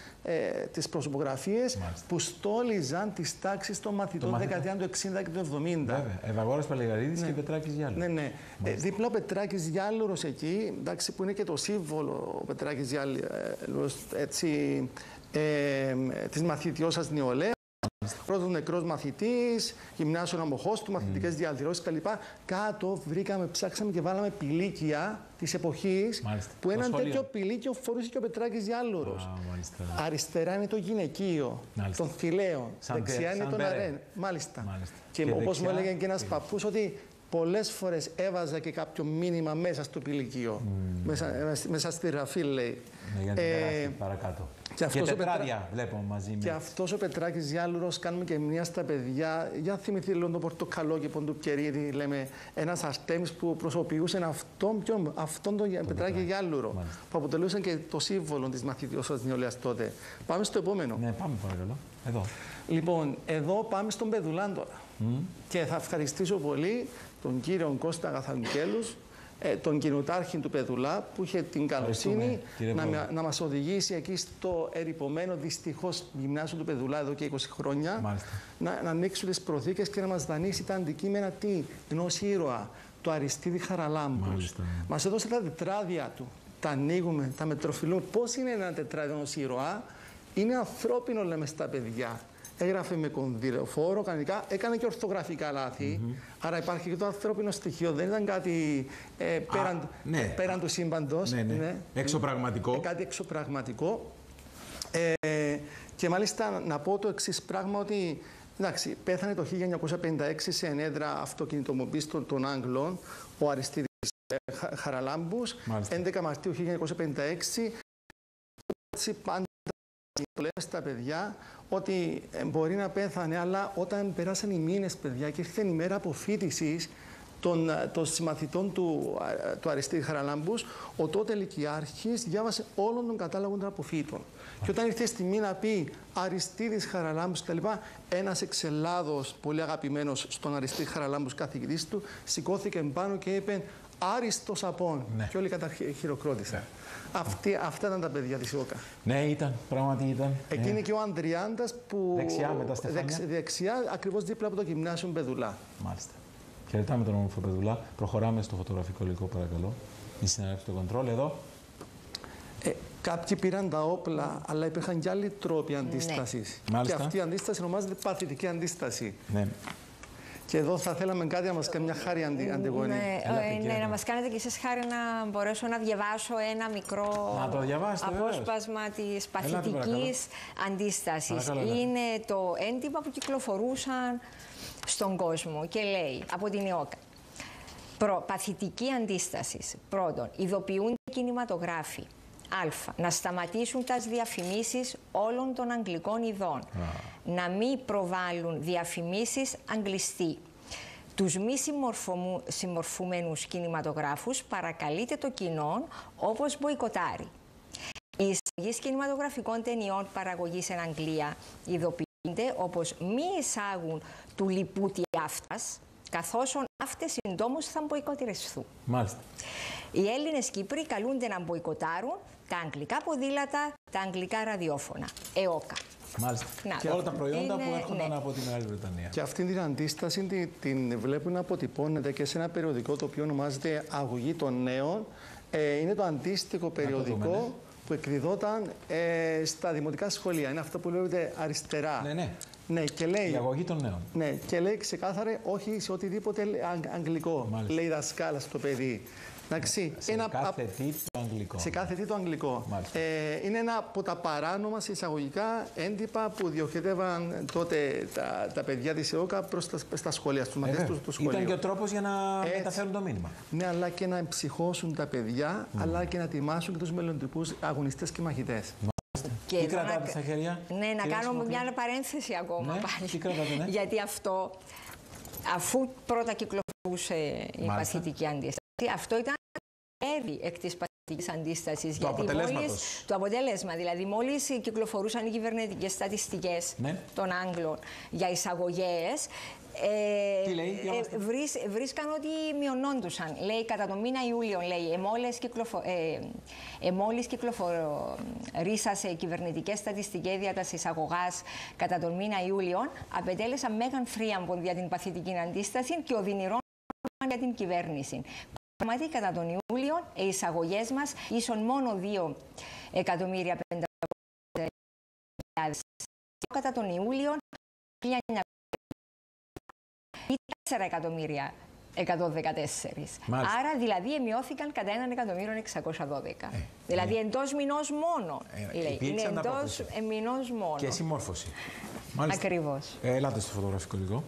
B: τις προσωπογραφίες που στόλιζαν τις τάξεις των μαθητών τη δεκαετία του 60 και του 70.
A: Βέβαια. Βαγόρας Παλικαρίδης και Πετράκης Γιάλουρος.
B: Ναι. Δίπλα ο Πετράκης Γιάλουρος εκεί, εντάξει, που είναι και το σύμβολο ο Πετράκης Γιάλουρος, έτσι, της μαθητιώσας νεολαίας. Πρώτος νεκρός μαθητής, γυμνάσιο αμοχώς του, μαθητικές διαδηλώσεις κλπ. Κάτω ψάξαμε και βάλαμε πηλίκια της εποχής που έναν τέτοιο πηλίκιο φορούσε και ο Πετράκης Γιάλουρος. Αριστερά είναι το γυναικείο των θηλαίων. Δεξιά είναι το αρέν. Μάλιστα. Και όπως μου έλεγε και ένας παππούς ότι πολλές φορές έβαζα και κάποιο μήνυμα μέσα στο πηλικείο. Μέσα στη ραφή, λέει.
A: Για να περάσει παρακάτω. Και τετράδια βλέπω μαζί με.
B: Και αυτός ο Πετράκης Γιάλουρος, κάνουμε και μνήμα στα παιδιά. Για θυμηθεί λίγο το πορτοκαλό και ποντου Πιερίδη, λέμε, ένας Αρτέμις που προσωποιούσε αυτόν τον Πετράκη Γιάλουρο. Που αποτελούσε και το σύμβολο της μαθητιώσας νεολαίας τότε. Πάμε στο επόμενο.
A: Ναι, πάμε παρακαλώ. Εδώ.
B: Λοιπόν, εδώ πάμε στον Πεδουλάν τώρα. Και θα ευχαριστήσω πολύ τον κύριο Κώστα Αγαθανικέλους, τον κοινοτάρχη του Πεδουλά, που είχε την καλοσύνη να μας οδηγήσει εκεί στο ερειπωμένο δυστυχώς γυμνάσιο του Πεδουλά εδώ και 20 χρόνια, να ανοίξουν τις προθήκες και να μας δανείσει τα αντικείμενα ενός ήρωα, του Αριστίδη Χαραλάμπους. Μας έδωσε τα τετράδια του, τα ανοίγουμε, τα μετροφιλούμε. Πώς είναι ένα τετράδιο ενός ήρωα? Είναι ανθρώπινο, λέμε στα παιδιά. Έγραφε με κονδυλοφόρο, κανονικά, έκανε και ορθογραφικά λάθη. Άρα υπάρχει και το ανθρώπινο στοιχείο. Δεν ήταν κάτι πέραν του σύμπαντος.
A: Εξωπραγματικό.
B: Κάτι εξωπραγματικό. Και μάλιστα να πω το εξής πράγμα, ότι εντάξει, πέθανε το 1956 σε ενέδρα αυτοκινητομοπίστων των Άγγλων ο Αριστίδης Χαραλάμπους. 11 Μαρτίου 1956. Πάντα λέμε στα παιδιά ότι μπορεί να πέθανε, αλλά όταν περάσαν οι μήνες, παιδιά, και ήρθε η μέρα αποφοίτησης των συμμαθητών του Αριστίδη Χαραλάμπους, ο τότε λυκειάρχης διάβασε όλον τον κατάλογο των αποφύτων. Και όταν ήρθε η στιγμή να πει Αριστίδης Χαραλάμπους κτλ., ένας εξ Ελλάδος, πολύ αγαπημένος στον Αριστίδη Χαραλάμπους καθηγητής του, σηκώθηκε πάνω και είπε Άριστος Απών. Και όλοι χειροκρότησαν. Αυτά ήταν τα παιδιά της ΙΟΚΑ.
A: Ναι, ήταν. Πράγματι ήταν.
B: Εκείνη και ο Ανδριάντας που.
A: Δεξιά με τα στεφάνια.
B: Δεξιά, ακριβώς δίπλα από το γυμνάσιο Πεδουλά.
A: Μάλιστα. Χαιρετάμε τον όμορφο Πεδουλά. Προχωράμε στο φωτογραφικό υλικό, παρακαλώ. Η συνάδελφη του κοντρόλ εδώ.
B: Κάποιοι πήραν τα όπλα, αλλά υπήρχαν και άλλοι τρόποι αντίστασης.
A: Ναι.
B: Και αυτή η αντίσταση ονομάζεται παθητική αντίσταση.
A: Ναι.
B: Και εδώ θα θέλαμε κάτι να μας κάνει μια χάρη Αντιγόνη.
C: Ναι, να μας κάνετε κι εσείς χάρη να μπορέσω να διαβάσω ένα μικρό απόσπασμα της παθητικής αντίστασης. Είναι το έντυπα που κυκλοφορούσαν στον κόσμο και λέει από την ΙΟΚΑ. Παθητική αντίσταση. Πρώτον, ειδοποιούνται οι κινηματογράφοι. Α. Να σταματήσουν τις διαφημίσεις όλων των αγγλικών ειδών. Να μην προβάλλουν διαφημίσεις αγγλιστή. Τους μη συμμορφούμενους κινηματογράφους παρακαλείται το κοινό όπως μποϊκοτάρει. Οι εισαγωγείς κινηματογραφικών ταινιών παραγωγής εν Αγγλία ειδοποιούνται όπως μη εισάγουν του λιπούτη αυτάς, καθώς αυτές συντόμως θα μποϊκοτηριστούν.
A: Μάλιστα.
C: Οι Έλληνες Κύπροι καλούνται να μποϊκοτάρουν τα αγγλικά ποδήλατα, τα αγγλικά ραδιόφωνα. ΕΟΚΑ.
A: Μάλιστα. Και όλα τα προϊόντα που έρχονταν από τη Μεγάλη Βρετανία.
B: Και αυτή την αντίσταση την βλέπουν να αποτυπώνεται και σε ένα περιοδικό το οποίο ονομάζεται Αγωγή των Νέων. Είναι το αντίστοιχο περιοδικό που εκδιδόταν στα δημοτικά σχολεία. Είναι αυτό που λέγεται αριστερά.
A: Ναι.
B: Ναι, και λέει,
A: η Αγωγή των Νέων.
B: Ναι, και λέει ξεκάθαρα όχι σε οτιδήποτε αγγλικό. Μάλιστα. Λέει δασκάλα στο παιδί.
A: Σε κάθε τι το αγγλικό.
B: Σε κάθε τι το αγγλικό. Είναι ένα από τα παράνομα σε εισαγωγικά έντυπα που διοχετεύαν τότε τα παιδιά της ΕΟΚΑ προς στα σχολεία, στους μαθητές του σχολείου.
A: Ήταν και ο τρόπος για να μεταφέρουν το μήνυμα.
B: Ναι, αλλά και να εμψυχώσουν τα παιδιά, αλλά και να ετοιμάσουν και τους μελλοντικούς αγωνιστές και μαχητές.
A: Και τι κρατάτε στα χέρια?
C: Ναι, να κάνω μια παρένθεση ακόμα πάλι.
A: Τι κρατάτε, ναι.
C: Γιατί αυτό, αφού πρώτα κυκλοφορούσε η παθητική αντίσταση, αυτό ήταν έργη εκ της παθητικής αντίστασης.
A: Το
C: αποτέλεσμα. Δηλαδή, μόλις κυκλοφορούσαν οι κυβερνητικές στατιστικές των Άγγλων για εισαγωγές, βρίσκαν ότι μειωνόντουσαν. Λέει, κατά τον μήνα Ιούλιο, λέει, εμόλις κυκλοφορήσασε οι κυβερνητικές στατιστικές δια της εισαγωγάς κατά τον μήνα Ιούλιο, απετέλεσαν μέγαν θρίαμβον για την παθητική αντίσταση και οδυνηρών για την κυβέρνηση. Πραγματικά, κατά τον Ιούλιο, οι εισαγωγές μας ίσον μόνο 2.500.000. Κατά τον Ιούλιο, 4.114.000. Άρα, δηλαδή, μειώθηκαν κατά 1.612.000. Δηλαδή, εντός μηνός μόνο. Είναι εντός μηνός μόνο.
A: Και συμμόρφωση.
C: Ακριβώς.
A: Ελάτε στο φωτογραφικό λίγο.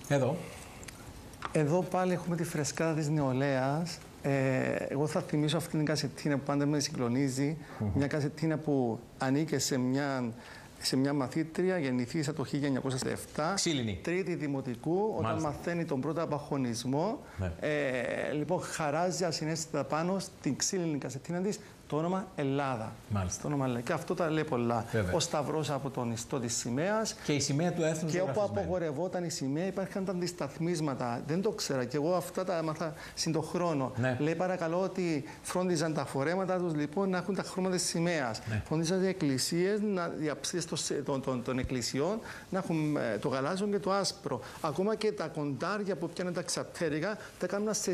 A: Εδώ.
B: Εδώ πάλι έχουμε τη φρεσκάδα της νεολαίας. Εγώ θα θυμίσω αυτήν την κασετίνα που πάντα με συγκλονίζει. Μια κασετίνα που ανήκε σε μια μαθήτρια, γεννηθήσα το 1907.
A: Ξύλινη.
B: Τρίτη δημοτικού, όταν μαθαίνει τον πρώτο απαγχωνισμό. Λοιπόν, χαράζει ασυναίσθητα πάνω στην ξύλινη κασετίνα της το όνομα Ελλάδα.
A: Μάλιστα.
B: Το όνομα, και αυτό τα λέει πολλά. Ο σταυρός από τον ιστό της σημαίας.
A: Και η σημαία του έθνους.
B: Και όπου απογορευόταν η σημαία, υπήρχαν τα αντισταθμίσματα. Δεν το ξέρα. Και εγώ αυτά τα έμαθα συν τον χρόνο. Λέει, παρακαλώ, ότι φρόντιζαν τα φορέματα τους λοιπόν να έχουν τα χρώματα της σημαίας. Φρόντιζαν οι εκκλησίες, οι αψίες των εκκλησιών να έχουν το γαλάζιο και το άσπρο. Ακόμα και τα κοντάρια που πιάνουν τα ξαπτέρικα τα κάνουν σε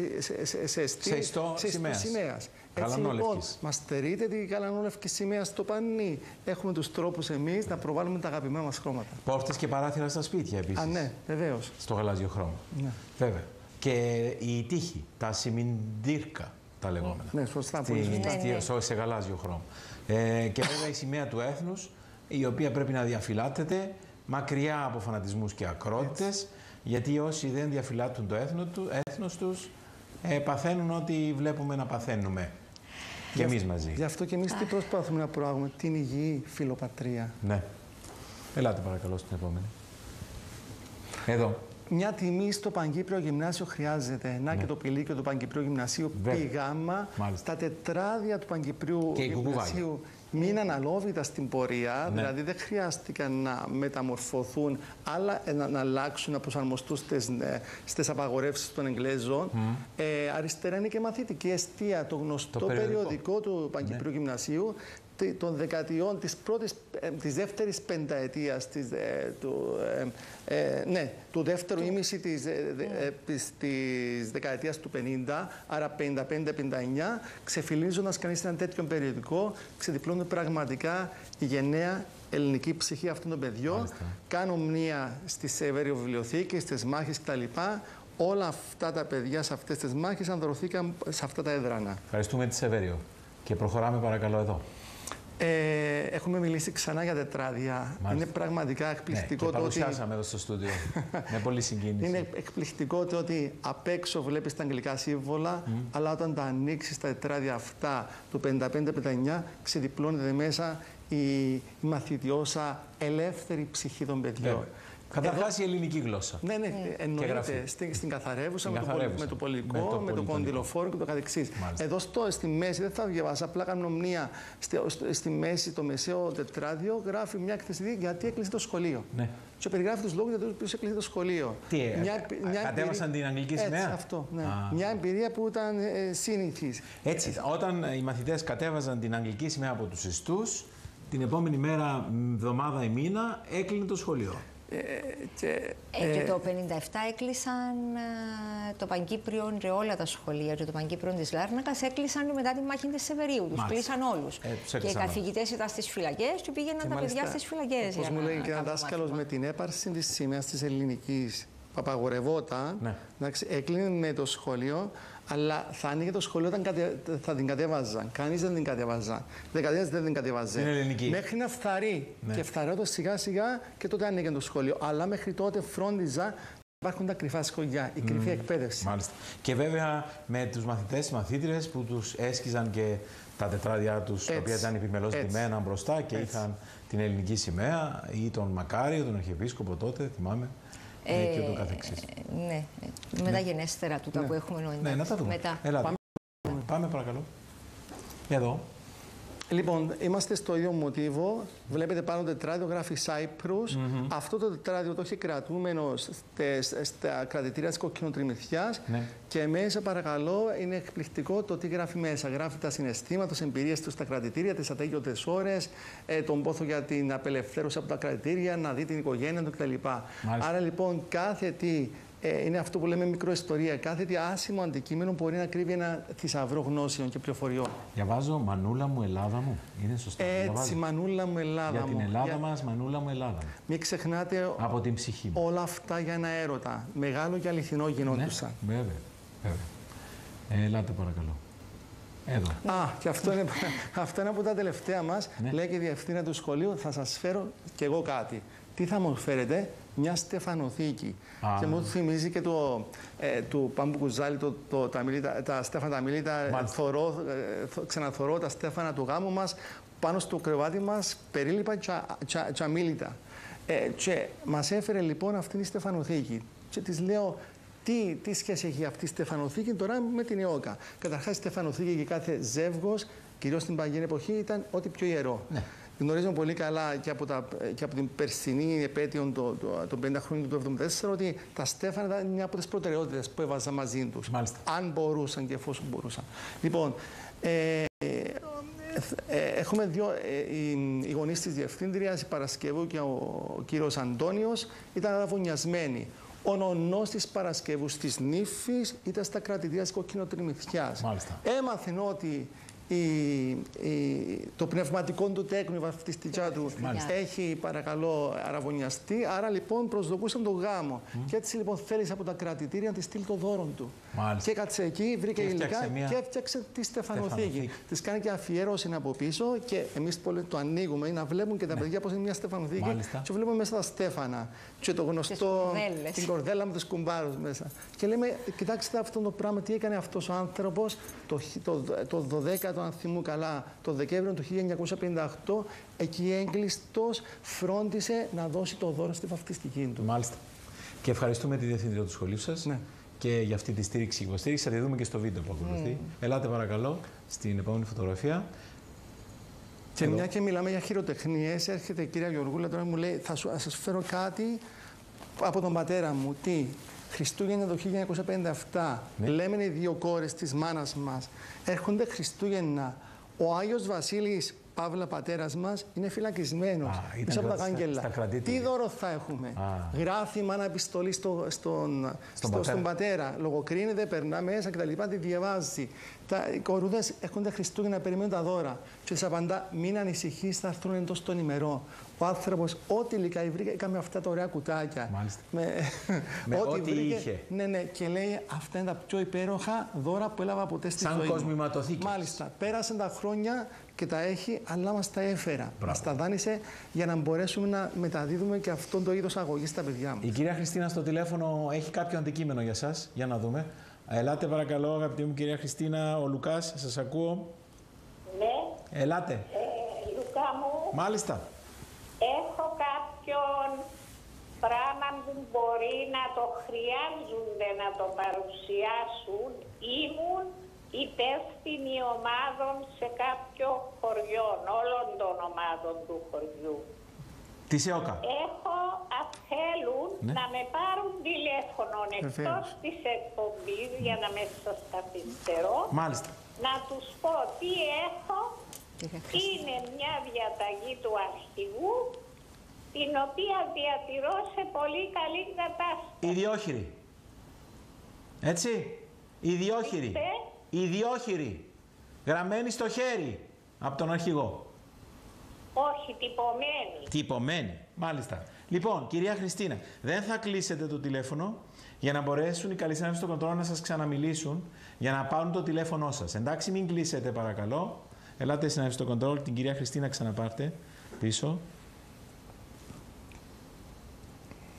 B: ιστό σημαίας. Έτσι λοιπόν, μας στερείται τη γαλανόλευκη σημαία στο πανί. Έχουμε τους τρόπους εμείς να προβάλλουμε τα αγαπημένα μας χρώματα.
A: Πόρτες και παράθυρα στα σπίτια επίσης.
B: Ναι, βεβαίως.
A: Στο γαλάζιο χρώμα.
B: Ναι.
A: Βέβαια. Και η τείχη, τα σιμιντήρκα τα λεγόμενα.
B: Ναι, σωστά.
A: Σε γαλάζιο χρώμα. Και βέβαια η σημαία του έθνους, η οποία πρέπει να διαφυλάτεται μακριά από φανατισμούς και ακρότητες, γιατί όσοι δεν διαφυλάττουν το έθνος τους, παθαίνουν ό,τι βλέπουμε να παθαίνουμε. Και εμείς μαζί.
B: Γι' αυτό και εμείς τι προσπαθούμε να προάγουμε? Την υγιή φιλοπατρία.
A: Ναι. Ελάτε παρακαλώ στην επόμενη. Εδώ.
B: Μια τιμή στο Παγκύπριο Γυμνάσιο χρειάζεται. Να και το πηλίκιο του Παγκυπρίου Γυμνασίου Π-Γ. Τα τετράδια του Παγκυπρίου Γυμνασίου μείναν αλόβητα στην πορεία,
A: Ναι.
B: δηλαδή δεν χρειάστηκαν να μεταμορφωθούν, αλλά να αλλάξουν, να προσαρμοστούν στις απαγορεύσεις των Εγγλέζων. Αριστερά είναι και μαθητική εστία, το γνωστό περιοδικό του Παγκυπρίου Γυμνασίου, των δεκαετιών της δεύτερης πενταετίας του δεύτερου ήμιση της δεκαετίας του 50, άρα 55-59, ξεφυλίζοντας κανείς ένα τέτοιο περιοδικό, ξεδιπλώνει πραγματικά η γενναία ελληνική ψυχή αυτών των παιδιών. Κάνω μνήα στις Σεβέριο βιβλιοθήκες, στις μάχες κτλ. Όλα αυτά τα παιδιά σε αυτές τις μάχες ανδρωθήκαν σε αυτά τα έδρανα.
A: Ευχαριστούμε τη Σεβέριο. Και προχωράμε παρακαλώ εδώ.
B: Έχουμε μιλήσει ξανά για τετράδια. Είναι πραγματικά εκπληκτικό
A: και
B: το ότι.
A: Παρουσιάσαμε εδώ στο στούντιο. Με πολύ συγκίνηση.
B: Είναι εκπληκτικό το ότι απ' έξω βλέπεις τα αγγλικά σύμβολα, αλλά όταν τα ανοίξεις τα τετράδια αυτά του 55-59, ξεδιπλώνεται μέσα η μαθητιώσα ελεύθερη ψυχή των παιδιών.
A: Καταρχάς η ελληνική γλώσσα.
B: Ναι, εννοείται. Στην καθαρεύουσα, με το πολικό, με το κονδυλοφόρο και το καθεξής. Εδώ στη μέση, δεν θα διαβάσω, απλά κάνω μνήα. Στη μέση, το μεσαίο τετράδιο, γράφει μια εκθέση γιατί έκλεισε το σχολείο. Ναι. Και περιγράφει τους λόγους για τους οποίους έκλεισε το σχολείο.
A: Τι, κατέβασαν την αγγλική σημαία.
B: Έτσι, αυτό. Ναι. Μια εμπειρία που ήταν σύνηθις.
A: Έτσι, όταν οι μαθητές κατέβαζαν την αγγλική σημαία από τους ιστούς, την επόμενη μέρα, εβδομάδα ή μήνα, έκλεινε το σχολείο.
C: Και το 1957 έκλεισαν το Παγκύπριο και όλα τα σχολεία και το Παγκύπριο της Λάρνακας έκλεισαν μετά τη μάχη της Σεβερίου. Τους κλείσαν όλους. Και οι καθηγητές ήταν στις φυλακές και πήγαιναν τα παιδιά στις φυλακές.
B: Όπως μου λέει και ένα δάσκαλος, με την έπαρση της σημαίας της ελληνικής που απαγορευόταν, έκλεινε με το σχολείο, αλλά θα άνοιγε το σχολείο όταν θα την κατέβαζαν. Κανείς δεν την κατέβαζαν. Δεκαετίες δεν την κατέβαζε. Μέχρι να φθαρεί. Και φθαρόταν σιγά σιγά και τότε άνοιγε το σχολείο. Αλλά μέχρι τότε φρόντιζα υπάρχουν τα κρυφά σχολεία, η κρυφή εκπαίδευση.
A: Μάλιστα. Και βέβαια με τους μαθητές, μαθήτριες που τους έσκιζαν και τα τετράδια τους, τα οποία ήταν επιμελώς ντυμένα μπροστά και είχαν την ελληνική σημαία ή τον Μακάριο, τον Αρχιεπίσκοπο τότε, θυμάμαι. Και το καθεξής.
C: Ναι, μεταγενέστερα τούτα που έχουμε νόημα.
A: Ναι, να τα δούμε. Μετά. Πάμε παρακαλώ. Εδώ.
B: Λοιπόν, είμαστε στο ίδιο μοτίβο. Βλέπετε πάνω το τετράδιο, γράφει Cyprus. Αυτό το τετράδιο το έχει κρατούμενο στα κρατητήρια της Κοκκινοτριμηθιάς. Και μέσα, παρακαλώ, είναι εκπληκτικό το τι γράφει μέσα. Γράφει τα συναισθήματα, τις εμπειρίες του στα κρατητήρια, τις ατέλειωτες ώρες, τον πόθο για την απελευθέρωση από τα κρατητήρια, να δει την οικογένεια του κτλ. Άρα λοιπόν κάθε τι. Είναι αυτό που λέμε μικροϊστορία. Κάθε τι άσημο αντικείμενο μπορεί να κρύβει ένα θησαυρό γνώσεων και πληροφοριών.
A: Διαβάζω «Μανούλα μου, Ελλάδα μου». Είναι σωστά.
B: Έτσι, «Μανούλα μου, Ελλάδα μου».
A: Για την Ελλάδα μας, «Μανούλα μου, Ελλάδα μου».
B: Μην ξεχνάτε
A: από την ψυχή μου.
B: Όλα αυτά για ένα έρωτα. Μεγάλο και αληθινό γινόντουσαν.
A: Ναι, βέβαια. Ελάτε παρακαλώ. Εδώ.
B: Και αυτό είναι από τα τελευταία μας. Λέει και η διευθύντρια του σχολείου, θα σας φέρω κι εγώ κάτι. Τι θα μου φέρετε? Μια στεφανοθήκη. Και μου θυμίζει και του Πάμπου Κουζάλη, τα στέφανα τα μίλητα, ξαναθωρώ τα στέφανα του γάμου μας, πάνω στο κρεβάτι μας, περίλοιπα και αμίλητα. Και μας έφερε λοιπόν αυτή τη στεφανοθήκη. Και της λέω, τι σχέση έχει αυτή η στεφανοθήκη τώρα με την ΕΟΚΑ? Καταρχάς, η στεφανοθήκη για κάθε ζεύγος, κυρίως στην παγιή εποχή, ήταν ό,τι πιο ιερό. Γνωρίζουμε πολύ καλά και από την περσινή επέτειο των 50 χρόνων του 1974 ότι τα στέφανα ήταν μια από τις προτεραιότητες που έβαζαν μαζί τους. Αν μπορούσαν και εφόσον μπορούσαν. Λοιπόν, έχουμε οι γονείς της διευθύντριας, η Παρασκευού και ο κύριος Αντώνιος, ήταν αραβωνιασμένοι. Ο νονός της Παρασκευού της Νύφης ήταν στα κρατητήρια της Κοκκινοτριμηθιάς. Έμαθαν ότι το πνευματικό του τέκνο, η βαφτιστικιά του, έχει παρακαλώ αραβωνιαστεί. Άρα λοιπόν προσδοκούσαν τον γάμο. Και έτσι λοιπόν θέλησε από τα κρατητήρια να τη στείλει το δώρο του. Και κάτσε εκεί, βρήκε υλικά και έφτιαξε τη στεφανοθήκη. Τη κάνει και αφιέρωση από πίσω και εμείς το ανοίγουμε να βλέπουν και τα παιδιά πως είναι μια στεφανοθήκη. Και βλέπουμε μέσα τα στέφανα. Και το γνωστό, την κορδέλα με τους κουμπάρους μέσα. Και λέμε, κοιτάξτε αυτό το πράγμα, τι έκανε αυτός ο άνθρωπος το 12ο, αν θυμούν καλά, το Δεκέμβριο του 1958, εκεί έγκλειστος φρόντισε να δώσει το δώρο στη βαφτιστική του.
A: Μάλιστα. Και ευχαριστούμε τη διευθύντρια του σχολείου σας και για αυτή τη στήριξη και υποστήριξη. Θα τη δούμε και στο βίντεο που ακολουθεί. Ελάτε παρακαλώ στην επόμενη φωτογραφία.
B: Και μια και μιλάμε για χειροτεχνίες, έρχεται η κυρία Γεωργούλα τώρα μου λέει: θα σας φέρω κάτι από τον πατέρα μου. Τι? Χριστούγεννα το 1957. Ναι. Λέμε οι δύο κόρες της μάνας μας. Έρχονται Χριστούγεννα. Ο Άγιος Βασίλης, Παύλα πατέρας μας, είναι φυλακισμένος πίσω από τα κάγκελα. Τι δώρο θα έχουμε? Γράφει η μάνα επιστολή στον πατέρα. Λογοκρίνεται, περνά μέσα κτλ. Τη διαβάζει. Οι κορούδες έρχονται Χριστούγεννα, περιμένουν τα δώρα. Και της απαντά: μην ανησυχείς, θα έρθουν εντός των ημερών. Ο άνθρωπος, ό,τι υλικά βρήκε, έκαμε αυτά τα ωραία κουτάκια.
A: Μάλιστα.
B: Με ό,τι είχε. Ναι, και λέει: αυτά είναι τα πιο υπέροχα δώρα που έλαβα ποτέ στη ζωή μου.
A: Σαν κοσμηματοθήκη.
B: Μάλιστα. Πέρασαν τα χρόνια και τα έχει, αλλά μας τα έφερα. Μας τα δάνεισε για να μπορέσουμε να μεταδίδουμε και αυτόν το είδος αγωγής στα παιδιά μας.
A: Η κυρία Χριστίνα στο τηλέφωνο έχει κάποιο αντικείμενο για σας. Για να δούμε. Ελάτε παρακαλώ, αγαπητή μου κυρία Χριστίνα. Ο Λουκάς, σας ακούω.
D: Ναι.
A: Ελάτε.
D: Λουκά μου.
A: Μάλιστα.
D: Έχω κάποιον πράγμα που μπορεί να το χρειάζονται να το παρουσιάσουν. Ήμουν υπεύθυνη ομάδων σε κάποιο χωριό, όλων των ομάδων του χωριού.
A: Της ΕΟΚΑ.
D: Αν θέλουν να με πάρουν τηλέφωνο εκτός της εκπομπής για να με σας καθυστερώ.
A: Μάλιστα.
D: Να τους πω τι έχω. Είναι μια διαταγή του αρχηγού, την οποία διατηρώ σε πολύ καλή κατάσταση.
A: Ιδιόχειρη. Έτσι. Ιδιόχειρη. Ιδιόχειρη. Γραμμένη στο χέρι από τον αρχηγό.
D: Όχι, τυπωμένη.
A: Τυπωμένη. Μάλιστα. Λοιπόν, κυρία Χριστίνα, δεν θα κλείσετε το τηλέφωνο για να μπορέσουν οι καλοί συνάδελφοι στο κοντρόλ να σας ξαναμιλήσουν για να πάρουν το τηλέφωνό σας. Εντάξει, μην κλείσετε παρακαλώ. Ελάτε συνάδελφοι στο κοντρόλ, την κυρία Χριστίνα ξαναπάρτε πίσω.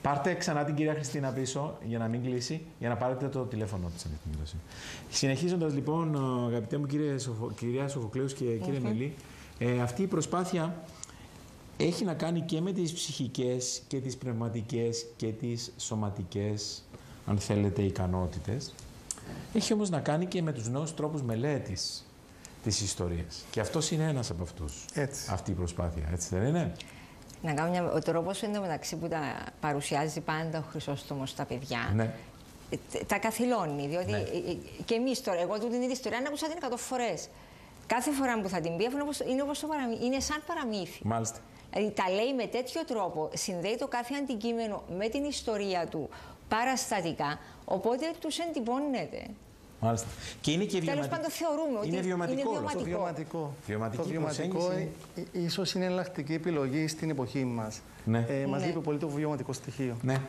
A: Πάρτε ξανά την κυρία Χριστίνα πίσω για να μην κλείσει, για να πάρετε το τηλέφωνο της. Συνεχίζοντας λοιπόν, αγαπητέ μου κυρία Σοφοκλέους και κύριε Μιλή, αυτή η προσπάθεια έχει να κάνει και με τις ψυχικές και τις πνευματικές και τις σωματικές, αν θέλετε, ικανότητες. Έχει όμως να κάνει και με τους νέους τρόπους μελέτης της ιστορίας. Και αυτός είναι ένας από αυτούς.
B: Έτσι.
A: Αυτή η προσπάθεια, έτσι δεν είναι?
C: Να κάνω ο τρόπος εντωμεταξύ που τα παρουσιάζει πάντα ο Χρυσόστομος στα παιδιά. Ναι. Τα καθυλώνει, διότι και εμείς τώρα, εγώ του την ίδια ιστορία άκουσα την 100 φορές. Κάθε φορά που θα την πει, είναι σαν παραμύθι.
A: Μάλιστα.
C: Δηλαδή τα λέει με τέτοιο τρόπο, συνδέει το κάθε αντικείμενο με την ιστορία του παραστατικά, οπότε τους εντυπώνεται.
A: Μάλιστα. Και είναι και
C: τέλος πάντων θεωρούμε ότι είναι βιωματικό.
B: Το βιωματικό ίσως είναι εναλλακτική επιλογή στην εποχή μας.
A: Ναι.
B: Μας λείπει πολύ το βιωματικό στοιχείο.
A: Ναι.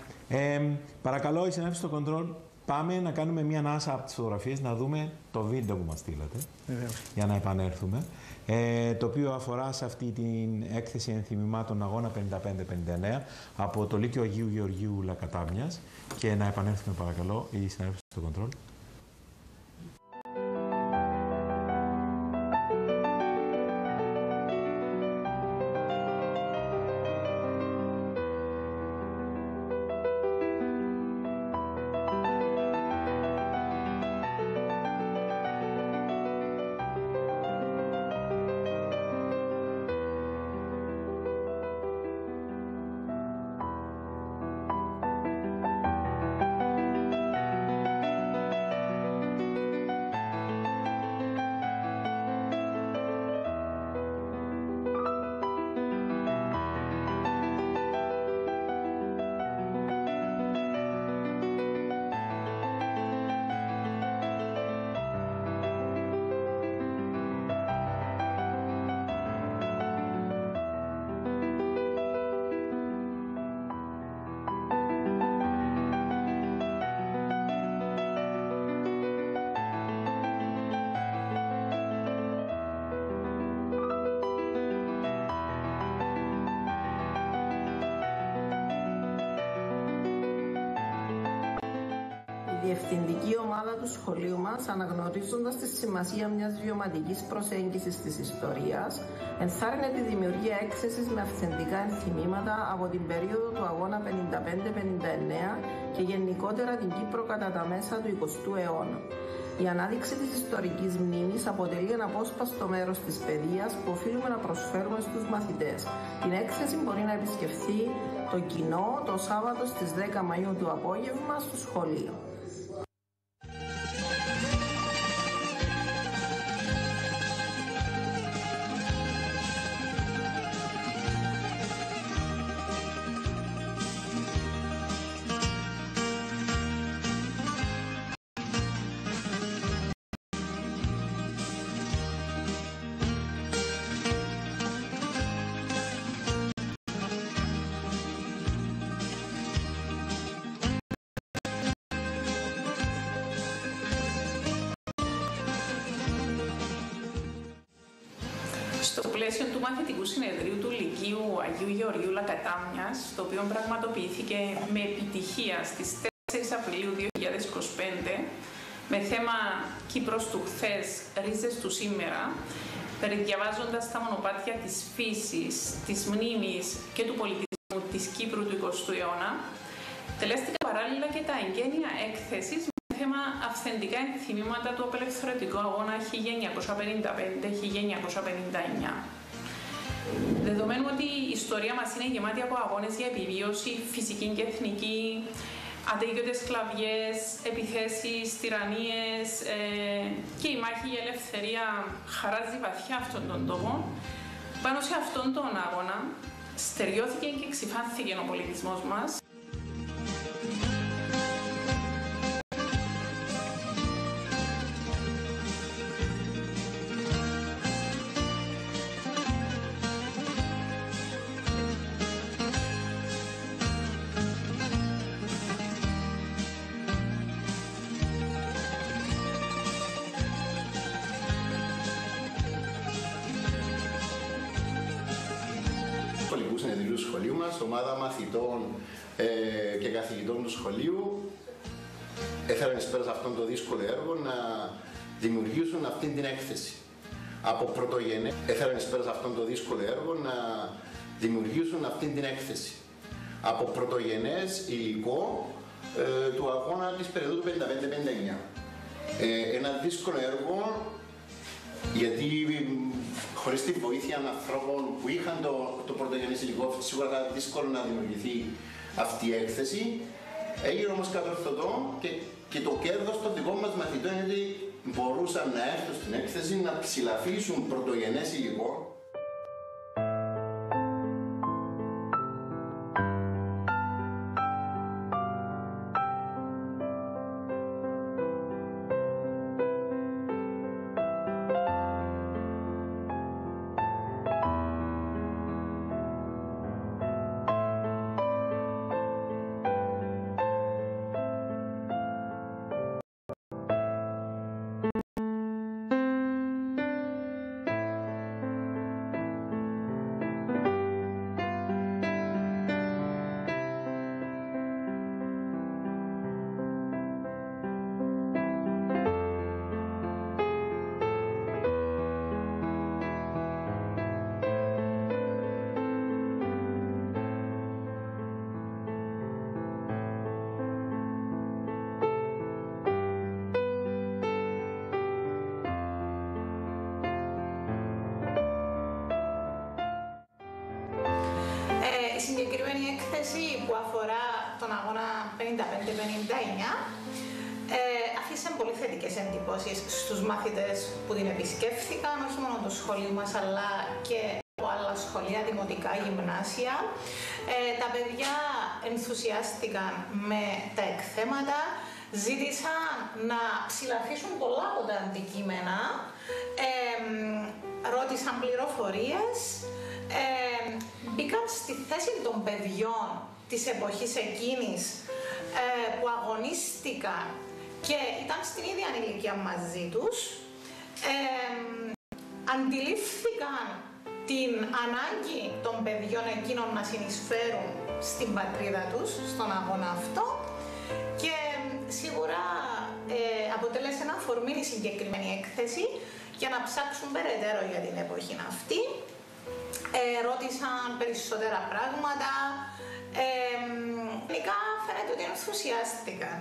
A: Παρακαλώ, οι συνάδελφοι στο control, πάμε να κάνουμε μία ανάσα από τις φωτογραφίες, να δούμε το βίντεο που μας στείλατε. Για να επανέλθουμε. Το οποίο αφορά σε αυτή την έκθεση ενθυμημάτων αγώνα 55-59 από το Λύκειο Αγίου Γεωργίου Λακατάμιας. Και να επανέλθουμε παρακαλώ, οι συνάδελφοι στο control.
E: Η διευθυντική ομάδα του σχολείου μας, αναγνωρίζοντας τη σημασία μιας βιωματικής προσέγγισης της ιστορίας, ενθάρρυνε τη δημιουργία έκθεσης με αυθεντικά ενθυμήματα από την περίοδο του αγώνα 55-59 και γενικότερα την Κύπρο κατά τα μέσα του 20ου αιώνα. Η ανάδειξη της ιστορικής μνήμης αποτελεί ένα απόσπαστο μέρος της παιδείας που οφείλουμε να προσφέρουμε στους μαθητές. Την έκθεση μπορεί να επισκεφθεί το κοινό το Σάββατο στις 10 Μαΐου το απόγευμα στο σχολείο.
F: Στο πλαίσιο του μαθητικού συνεδρίου του Λυκείου Αγίου Γεωργίου Λακατάμιας, το οποίο πραγματοποιήθηκε με επιτυχία στις 4 Απριλίου 2025, με θέμα «Κύπρος του χθες, ρίζες του σήμερα», περιδιαβάζοντας τα μονοπάτια της φύσης, της μνήμης και του πολιτισμού της Κύπρου του 20ου αιώνα, τελέστηκα παράλληλα και τα εγγένεια έκθεσης με θέμα αυθεντικά ενθυμήματα του απελευθερωτικού αγώνα 1955-1959. Δεδομένου ότι η ιστορία μας είναι γεμάτη από αγώνες για επιβίωση, φυσική και εθνική, αντίκειοτες σκλαβιές, επιθέσεις, τυραννίες και η μάχη για ελευθερία χαράζει βαθιά αυτόν τον τόπο, πάνω σε αυτόν τον αγώνα στεριώθηκε και εξυφάνθηκε ο πολιτισμός μας.
G: Συνεδρίου του σχολείου μας, ομάδα μαθητών και καθηγητών του σχολείου έφεραν εις πέρας αυτόν το δύσκολο έργο να δημιουργήσουν αυτήν την έκθεση. Από πρωτογενές έφεραν εις πέρας αυτόν το δύσκολο έργο να δημιουργήσουν αυτήν την έκθεση. Από πρωτογενές υλικό του αγώνα της περίοδου του 55-59. Ένα δύσκολο έργο, γιατί χωρίς τη βοήθεια ανθρώπων που είχαν το πρωτογενές υλικό, σίγουρα θα ήταν δύσκολο να δημιουργηθεί αυτή η έκθεση. Έγινε όμως κατορθωτό και το κέρδος των δικών μας μαθητών είναι ότι μπορούσαν να έρθουν στην έκθεση να ψηλαφίσουν πρωτογενές υλικό.
H: Η συγκεκριμένη έκθεση που αφορά τον αγώνα 55-59 αφήσε πολύ θετικές εντυπώσεις στους μαθητές που την επισκέφθηκαν, όχι μόνο το σχολείο μας αλλά και από άλλα σχολεία, δημοτικά, γυμνάσια. Τα παιδιά ενθουσιάστηκαν με τα εκθέματα, ζήτησαν να ψηλαφίσουν πολλά από τα αντικείμενα, ρώτησαν πληροφορίες, μπήκαν στη θέση των παιδιών της εποχής εκείνης που αγωνίστηκαν και ήταν στην ίδια ηλικία μαζί τους, αντιλήφθηκαν την ανάγκη των παιδιών εκείνων να συνεισφέρουν στην πατρίδα τους, στον αγώνα αυτό, και σίγουρα αποτέλεσε ένα αφορμή η συγκεκριμένη έκθεση για να ψάξουν περαιτέρω για την εποχή αυτή. Ρώτησαν περισσότερα πράγματα, γενικά φαίνεται ότι ενθουσιάστηκαν.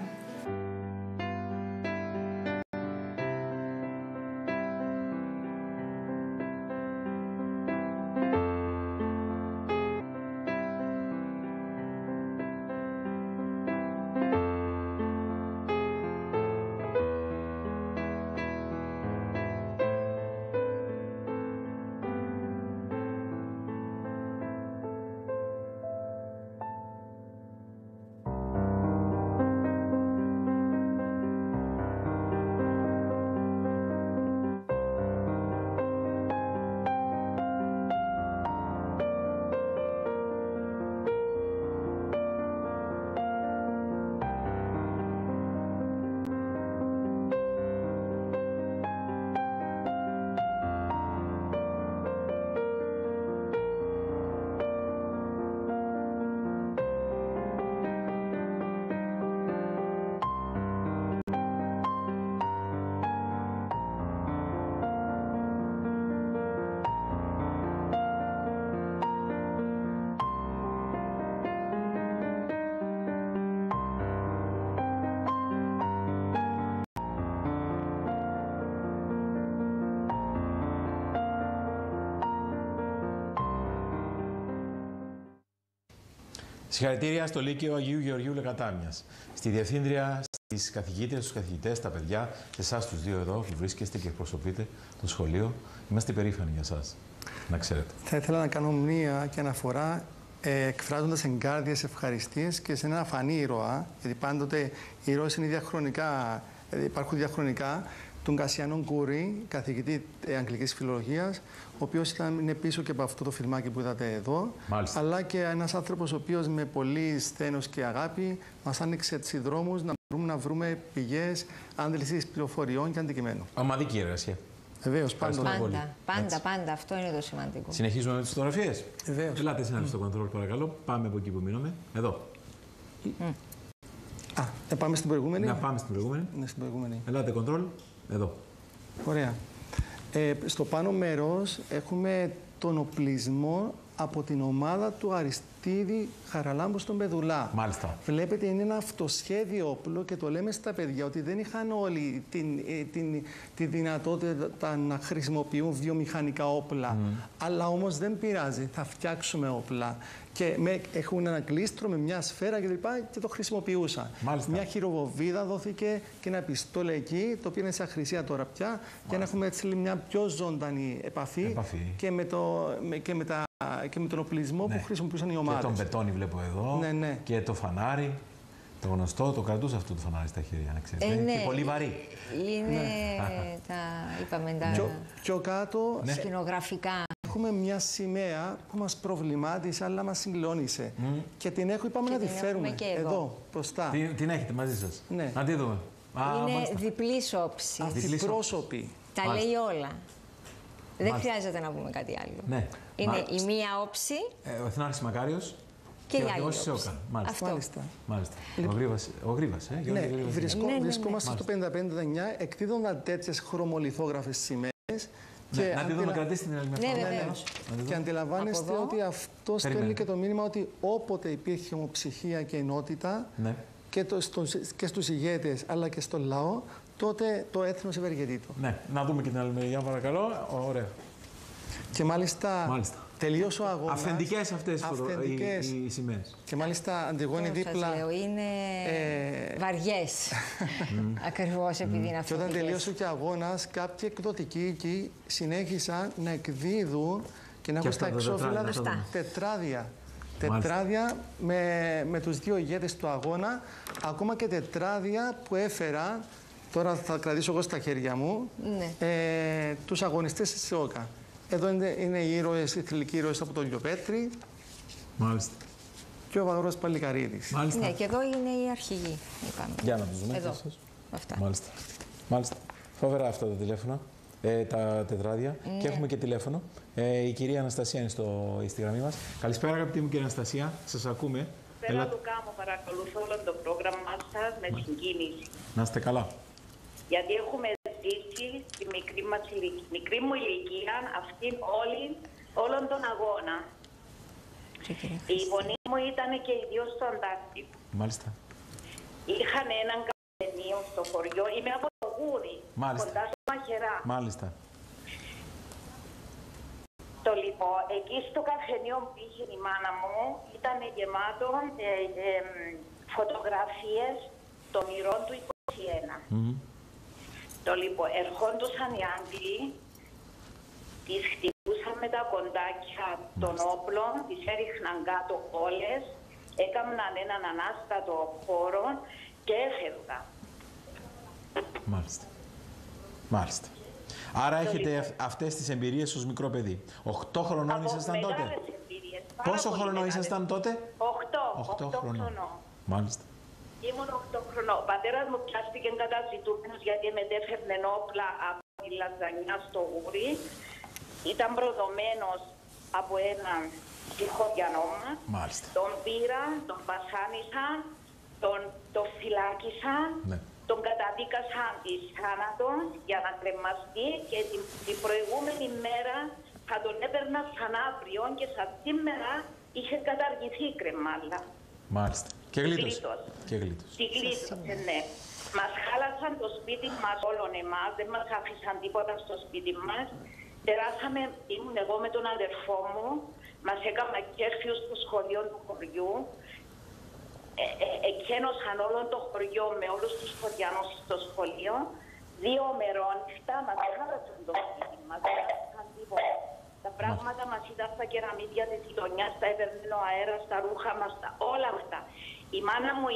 A: Συγχαρητήρια στο Λύκειο Αγίου Γεωργίου Λεκατάμιας, στη Διευθύντρια, στις καθηγήτριες, στους καθηγητές, στα παιδιά, σε εσάς τους δύο εδώ που βρίσκεστε και εκπροσωπείτε το σχολείο. Είμαστε περήφανοι για εσάς, να ξέρετε.
B: Θα ήθελα να κάνω μία και αναφορά εκφράζοντας εγκάρδιες ευχαριστίες και σε ένα αφανή ήρωα, γιατί πάντοτε οι ήρωες είναι διαχρονικά, υπάρχουν διαχρονικά, τον Κασιανό Κούρη, καθηγητή αγγλικής φιλολογίας, ο οποίος είναι πίσω και από αυτό το φιλμάκι που είδατε εδώ.
A: Μάλιστα.
B: Αλλά και ένας άνθρωπος ο οποίος με πολύ σθένος και αγάπη μας άνοιξε έτσι δρόμους να μπορούμε να βρούμε πηγές άντλησης πληροφοριών και αντικειμένου.
A: Ομαδική εργασία.
B: Βεβαίως,
C: πάντα. Αυτό είναι το σημαντικό.
A: Συνεχίζουμε με τις φωτογραφίες.
B: Βεβαίως.
A: Ελάτε συνάδελφοι στο control, παρακαλώ. Πάμε από εκεί που μείναμε. Εδώ.
B: Πάμε στην προηγούμενη.
A: Να πάμε στην προηγούμενη.
B: Ναι, στην προηγούμενη.
A: Ελάτε control. Εδώ.
B: Ωραία. Στο πάνω μέρος έχουμε τον οπλισμό από την ομάδα του Αριστίδη Χαραλάμπου στον Πεδουλά.
A: Μάλιστα.
B: Βλέπετε, είναι ένα αυτοσχέδιο όπλο και το λέμε στα παιδιά ότι δεν είχαν όλοι τη δυνατότητα να χρησιμοποιούν βιομηχανικά όπλα. Αλλά όμως δεν πειράζει, θα φτιάξουμε όπλα. Και έχουν ένα κλίστρο με μια σφαίρα και το χρησιμοποιούσαν.
A: Μάλιστα.
B: Μια χειροβοβίδα δόθηκε και ένα πιστόλι εκεί, το οποίο είναι σε αχρησία τώρα πια, για να έχουμε έτσι μια πιο ζωντανή επαφή. Και με τον οπλισμό που χρησιμοποιούσαν οι ομάδες.
A: Και τον μπετόνι βλέπω εδώ.
B: Ναι.
A: Και το φανάρι. Το γνωστό, το κρατούσα αυτό το φανάρι στα χέρια, να ξέρετε.
C: Ναι.
A: Και πολύ βαρύ.
C: Είναι τα
B: πιο κάτω,
C: σκηνογραφικά.
B: Έχουμε μια σημαία που μας προβλημάτισε, αλλά μας συγκλώνησε. Και την είπαμε να τη φέρουμε εδώ, μπροστά.
A: Την έχετε μαζί σας.
B: Ναι.
A: Να τη δούμε.
C: Είναι διπλής όψη.
B: Διπρόσωπη.
C: Τα λέει όλα. Δεν χρειάζεται να πούμε κάτι άλλο.
A: Ναι.
C: Είναι η μία όψη.
A: Ο Εθνάρχης Μακάριος
C: και η άλλη όψη.
A: Μάλιστα. Ο Γρήβας,
B: Ναι, βρισκόμαστε στο 55-9 εκδίδοντας τέτοιες χρωμολιθόγραφες σημαίες.
A: Να τη δούμε, κρατήστε την άλλη μια φορά.
B: Και αντιλαμβάνεστε ότι αυτό στέλνει και το μήνυμα ότι όποτε υπήρχε ομοψυχία και ενότητα και στους ηγέτες αλλά και στον λαό, τότε το έθνος ευεργετείτο.
A: Ναι, να δούμε και την άλλη μεριά, παρακαλώ. Ωραία.
B: Και μάλιστα τελείωσε ο αγώνας.
A: Αυθεντικές αυτές οι σημαίες.
B: Και μάλιστα Αντιγόνη δίπλα.
C: Σας λέω, είναι βαριές. Ακριβώς επειδή είναι
B: αυτές. Και όταν τελείωσε και ο αγώνας, κάποιοι εκδοτικοί εκεί συνέχισαν να εκδίδουν και να έχουν στα εξώφυλλα τετράδια. Τετράδια με τους δύο ηγέτες του αγώνα, ακόμα και τετράδια που έφερα. Τώρα θα κρατήσω εγώ στα χέρια μου τους αγωνιστές της ΣΕΟΚΑ. Εδώ είναι οι ήρωες, οι θηλυκοί ήρωες από τον Λιοπέτρη.
A: Μάλιστα.
B: Και ο Βαγρός Παλικαρίδης.
C: Μάλιστα. Ναι, και εδώ είναι οι αρχηγοί.
A: Για να τους δούμε.
C: Εδώ. Αυτά.
A: Μάλιστα. Φοβερά αυτά τα τηλέφωνα, τα τετράδια. Και έχουμε και τηλέφωνο. Η κυρία Αναστασία είναι στη γραμμή μας. Καλησπέρα, αγαπητή μου κυρία Αναστασία. Σας ακούμε.
I: Θέλω να το κάνω, παρακολουθώ όλο το πρόγραμμα σας με συγκίνηση.
A: Να είστε καλά.
I: Γιατί έχουμε ζήσει στη μικρή μου ηλικία αυτήν όλον τον αγώνα. Η φωνή μου ήταν και οι δυο στο Αντάρτικο.
A: Μάλιστα.
I: Είχαν έναν καφενείο στο χωριό. Είμαι από το Γούρι, κοντά στο Μαχαιρά.
A: Μάλιστα.
I: Το λοιπόν, εκεί στο καφενείο που είχε η μάνα μου ήταν γεμάτο φωτογραφίες των ηρών του 21. Το λοιπόν, ερχόντουσαν οι Άγγλοι, τις χτυπούσαν με τα κοντάκια των όπλων, τις έριχναν κάτω όλες, έκαναν έναν ανάστατο χώρο και έφευγαν.
A: Μάλιστα. Άρα έχετε αυτές τις εμπειρίες ως μικρό παιδί. 8 χρονών ήσασταν τότε. Πόσο χρονών ήσασταν τότε?
I: 8 χρονών.
A: Μάλιστα.
I: Ήμουν 8 χρονών. Ο πατέρας μου πιάστηκε καταζητούμενος γιατί μετέφερνε όπλα από τη Λαζανιά στο Γούρι. Ήταν προδομένος από έναν συγχωριανό μας.
A: Μάλιστα.
I: Τον πήραν, τον βασάνισαν, τον φυλάκισαν, τον καταδίκασαν εις θάνατο για να κρεμαστεί και την προηγούμενη μέρα θα τον έπαιρνα σαν αύριο και σαν σήμερα είχε καταργηθεί η κρεμάλα.
A: Μάλιστα. Και γλίτωσε.
I: Τη γλίτωσε, ναι. Μας χάλασαν το σπίτι μας όλων εμάς, δεν μας άφησαν τίποτα στο σπίτι μας. Περάσαμε, ήμουν εγώ με τον αδερφό μου, μας έκανα κέρφιους στο σχολείο του χωριού. Εκένωσαν όλο το χωριό με όλους τους χωριανούς στο σχολείο. 2 μερόνυχτα μας χάρασαν το σπίτι μας, δεν έκαναν τίποτα. Τα πράγματα μας ήταν στα κεραμίδια της γειτονιάς, τα έπαιρνε ο αέρας, τα ρούχα μας, όλα αυτά. Η μάνα μου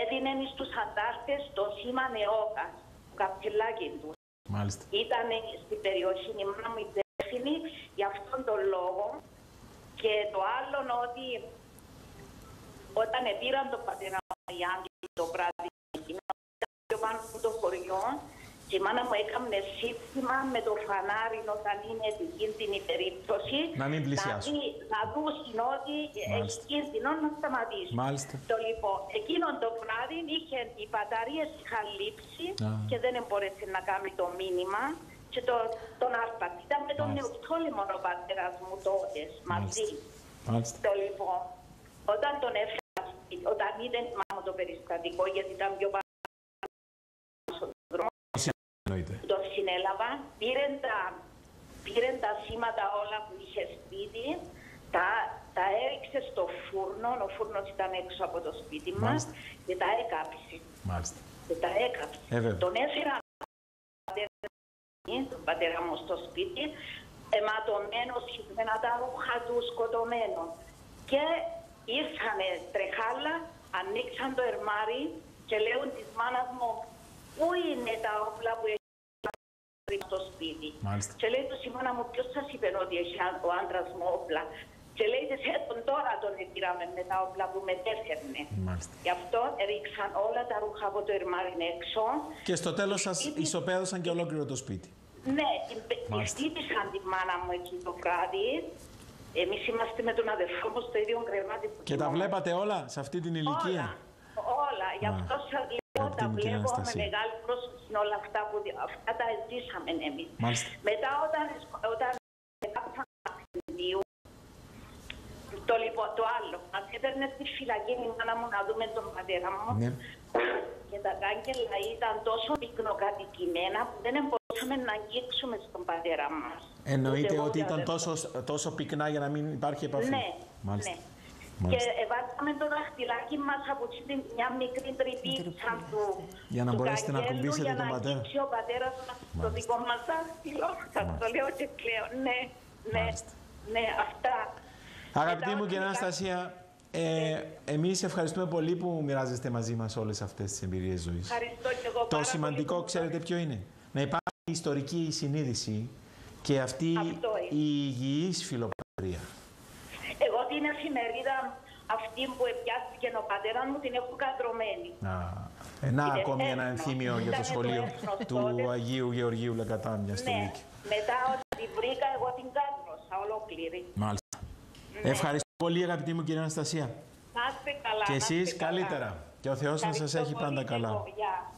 I: έδινε στους αντάρτες το σήμα νεόκας, το καπελάκι του.
A: Μάλιστα.
I: Ήταν στην περιοχή η μάνα μου υπεύθυνη για αυτόν τον λόγο. Και το άλλο ότι όταν πήραν τον πατέρα μου οι Άγγλοι το βράδυ, πιο πάνω από το χωριό, και η μάνα μου έκανε σύστημα με το φανάρι όταν είναι επικίνδυνη περίπτωση.
A: Να μην πλησιάσουν.
I: Να δουν ότι έχει κίνδυνο να σταματήσουν.
A: Μάλιστα.
I: Το λοιπόν, εκείνον το βράδυ οι μπαταρίες είχαν λείψει και δεν μπόρεσε να κάνει το μήνυμα. Και τον άρπαξε. Ήταν με τον Νεουτόλυμο ο πατέρας μου τότε μαζί.
A: Μάλιστα.
I: Το λοιπόν, όταν τον έφερα, όταν είδε μάλλον το περιστατικό, γιατί ήταν πιο πάνω στον δρόμο, το συνέλαβα, πήρε τα σήματα όλα που είχε σπίτι, τα έριξε στο φούρνο, ο φούρνος ήταν έξω από το σπίτι μας, και τα έκαψε.
A: Μάλιστα.
I: Και τα έκαψε. Τον έφερα τον πατέρα μου στο σπίτι, αιματωμένο, σχισμένα τα ρούχα του, σκοτωμένο. Και ήρθανε τρεχάλα, ανοίξαν το ερμάρι και λέουν της μάνας μου, πού είναι τα όπλα που έχει στο σπίτι.
A: Μάλιστα.
I: Και λέει τους η μάνα μου, ποιος σας είπε ότι έχει ο άντρας μου όπλα. Και λέει της, τώρα τον πήραμε με τα όπλα που μετέφερνε. Γι' αυτό ρίξαν όλα τα ρούχα από το ερμάρι έξω.
A: Και στο τέλος σας ισοπαίδωσαν και ολόκληρο το σπίτι.
I: Ναι, χτύπησαν τη μάνα μου εκεί το βράδυ. Εμείς είμαστε με τον αδερφό μου στο ίδιο κρεβάτι.
A: Και τα βλέπατε όλα σε αυτή την ηλικία.
I: Όλα. Γι' αυτό σας λέω, τα βλέπω με μεγάλη πρόσοχη όλα αυτά που τα ζήσαμε εμείς. Μετά όταν το άλλο, μας έπαιρνε στη φυλακή η μάνα μου να δούμε τον πατέρα μου. Και τα κάγκελα ήταν τόσο πυκνοκατοικημένα που δεν μπορούσαμε να αγγίξουμε στον πατέρα μας.
A: Εννοείται ότι ήταν τόσο πυκνά για να μην υπάρχει επαφή.
I: Ναι, ναι. Και βάζαμε το δαχτυλάκι μας από μια μικρή τρυπίτσα του
A: για να μπορέσετε να ακουμπήσετε τον πατέρα.
I: Για να αγγίξει ο πατέρας μας το δικό μας δάχτυλο. Σας το λέω και κλαίω. Ναι, αυτά.
A: Αγαπητή μου κυρία Αναστασία, εμείς ευχαριστούμε πολύ που μοιράζεστε μαζί μας όλες αυτές τις εμπειρίες ζωής.
I: Ευχαριστώ και εγώ.
A: Το σημαντικό, ξέρετε ποιο είναι? Να υπάρχει ιστορική συνείδηση και αυτή η υγιής φιλοπατρία.
I: Εγώ την εφημερίδα αυτή που επιάστηκε ο πατέρας μου την έχω κατρωμένη.
A: Να ακόμη ένα ενθύμιο για το σχολείο του Αγίου Γεωργίου Λεκατάμια στο Λύκειο.
I: Μετά όταν την βρήκα εγώ την κάτρωσα ολόκληρη.
A: Μάλιστα. Ευχαριστώ πολύ αγαπητή μου κυρία Αναστασία.
I: Να είστε καλά.
A: Και εσείς καλύτερα. Και ο Θεός να σας έχει πάντα καλά.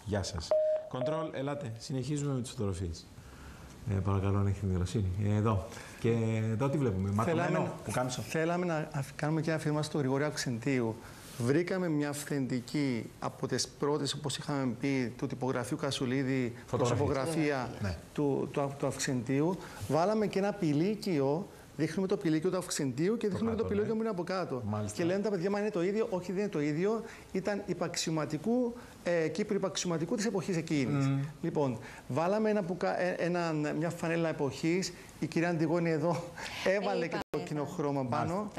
A: Γεια σας. Κοντρόλ, ελάτε. Συνεχίζουμε με τις φωτογραφίες. Παρακαλώ αν έχετε δικαιοσύνη. Εδώ. Και εδώ τι βλέπουμε? Ματωμένο που κάμισο.
B: Θέλαμε να κάνουμε και ένα αφήρμα στο Γρηγόρη Αυξεντίου. Βρήκαμε μια αυθεντική από τις πρώτες, όπως είχαμε πει, του τυπογραφείου Κασουλίδη, φωτογραφία του Αυξεντίου. Βάλαμε και ένα πηλίκιο. Δείχνουμε το πηλίκιο του Αυξεντίου και δείχνουμε το πηλίκιο που είναι από κάτω. Και λένε τα παιδιά, μα είναι το ίδιο. Όχι, δεν είναι το ίδιο. Ήταν υπαξιωματικού Κύπρου, υπαξιωματικού της εποχής εκείνης. Λοιπόν, βάλαμε μια φανέλα εποχής. Η κυρία Αντιγόνη εδώ έβαλε και το κοινοχρώμα πάνω.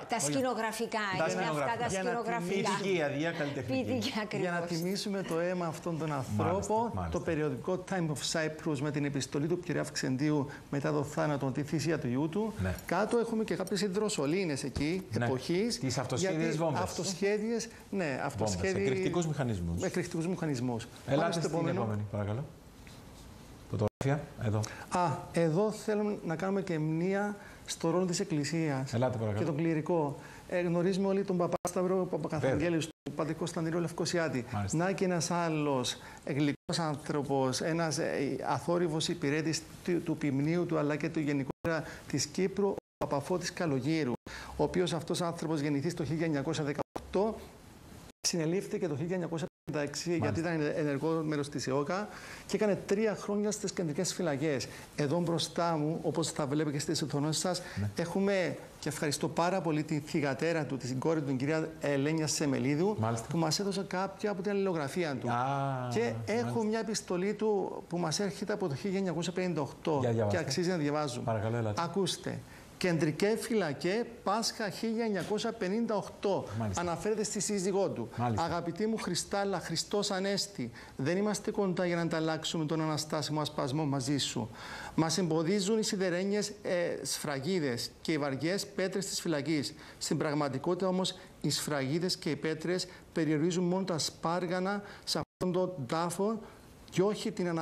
C: Τα σκηνογραφικά. Είναι αυτά τα σκηνογραφικά.
A: Ποιητική αδεία, καλλιτεχνική.
B: Για να τιμήσουμε το αίμα αυτών των ανθρώπων, το περιοδικό Time of Cyprus με την επιστολή του κ. Αυξεντίου μετά το θάνατο, τη θυσία του ιού του. Κάτω έχουμε και κάποιες υδροσολίνες εκεί, εποχής.
A: Τις αυτοσχέδιες βόμβες.
B: Αυτοσχέδιες, ναι, αυτοσχέδιες.
A: Εκρηκτικούς μηχανισμούς.
B: Με εκρηκτικούς μηχανισμούς.
A: Ελάτε στην επόμενη, παρακαλώ. Φωτογραφία, εδώ.
B: Εδώ θέλουμε να κάνουμε και μνήα στο ρόλο της Εκκλησίας.
A: Ελάτε, παρακαλώ.
B: Και τον κληρικό. Γνωρίζουμε όλοι τον Παπάσταυρο Παπακαθαγγέλης, του Πατρικό Κωνσταντινίου Λευκοσιάτη. Να και ένας άλλος γλυκός άνθρωπος, ένας αθόρυβος υπηρέτης του ποιμνίου του αλλά και του γενικότερα της Κύπρου, ο Παπαφώτης Καλογύρου, ο οποίος αυτός άνθρωπος γεννηθείς το 1918, συνελήφθηκε το γιατί ήταν ενεργό μέλος της ΕΟΚΑ και έκανε 3 χρόνια στις κεντρικές φυλακές. Εδώ μπροστά μου, όπως θα βλέπετε και στις οθόνες σας, έχουμε, και ευχαριστώ πάρα πολύ τη θυγατέρα του, την κόρη του, την κυρία Ελένια Σεμελίδου, που μας έδωσε κάποια από την αλληλογραφία του. Και έχω μια επιστολή του που μας έρχεται από το 1958 και αξίζει να διαβάζουμε.
A: Παρακαλώ, ελάτε.
B: Ακούστε. Κεντρική φυλακή, Πάσχα 1958. Αναφέρεται στη σύζυγό του. Αγαπητή μου Χριστάλλα, Χριστός Ανέστη, δεν είμαστε κοντά για να ανταλλάξουμε τον αναστάσιμο ασπασμό μαζί σου. Μας εμποδίζουν οι σιδερένιες σφραγίδες και οι βαριές πέτρες της φυλακής. Στην πραγματικότητα όμως οι σφραγίδες και οι πέτρες περιορίζουν μόνο τα σπάργανα σε αυτόν τον τάφο και όχι την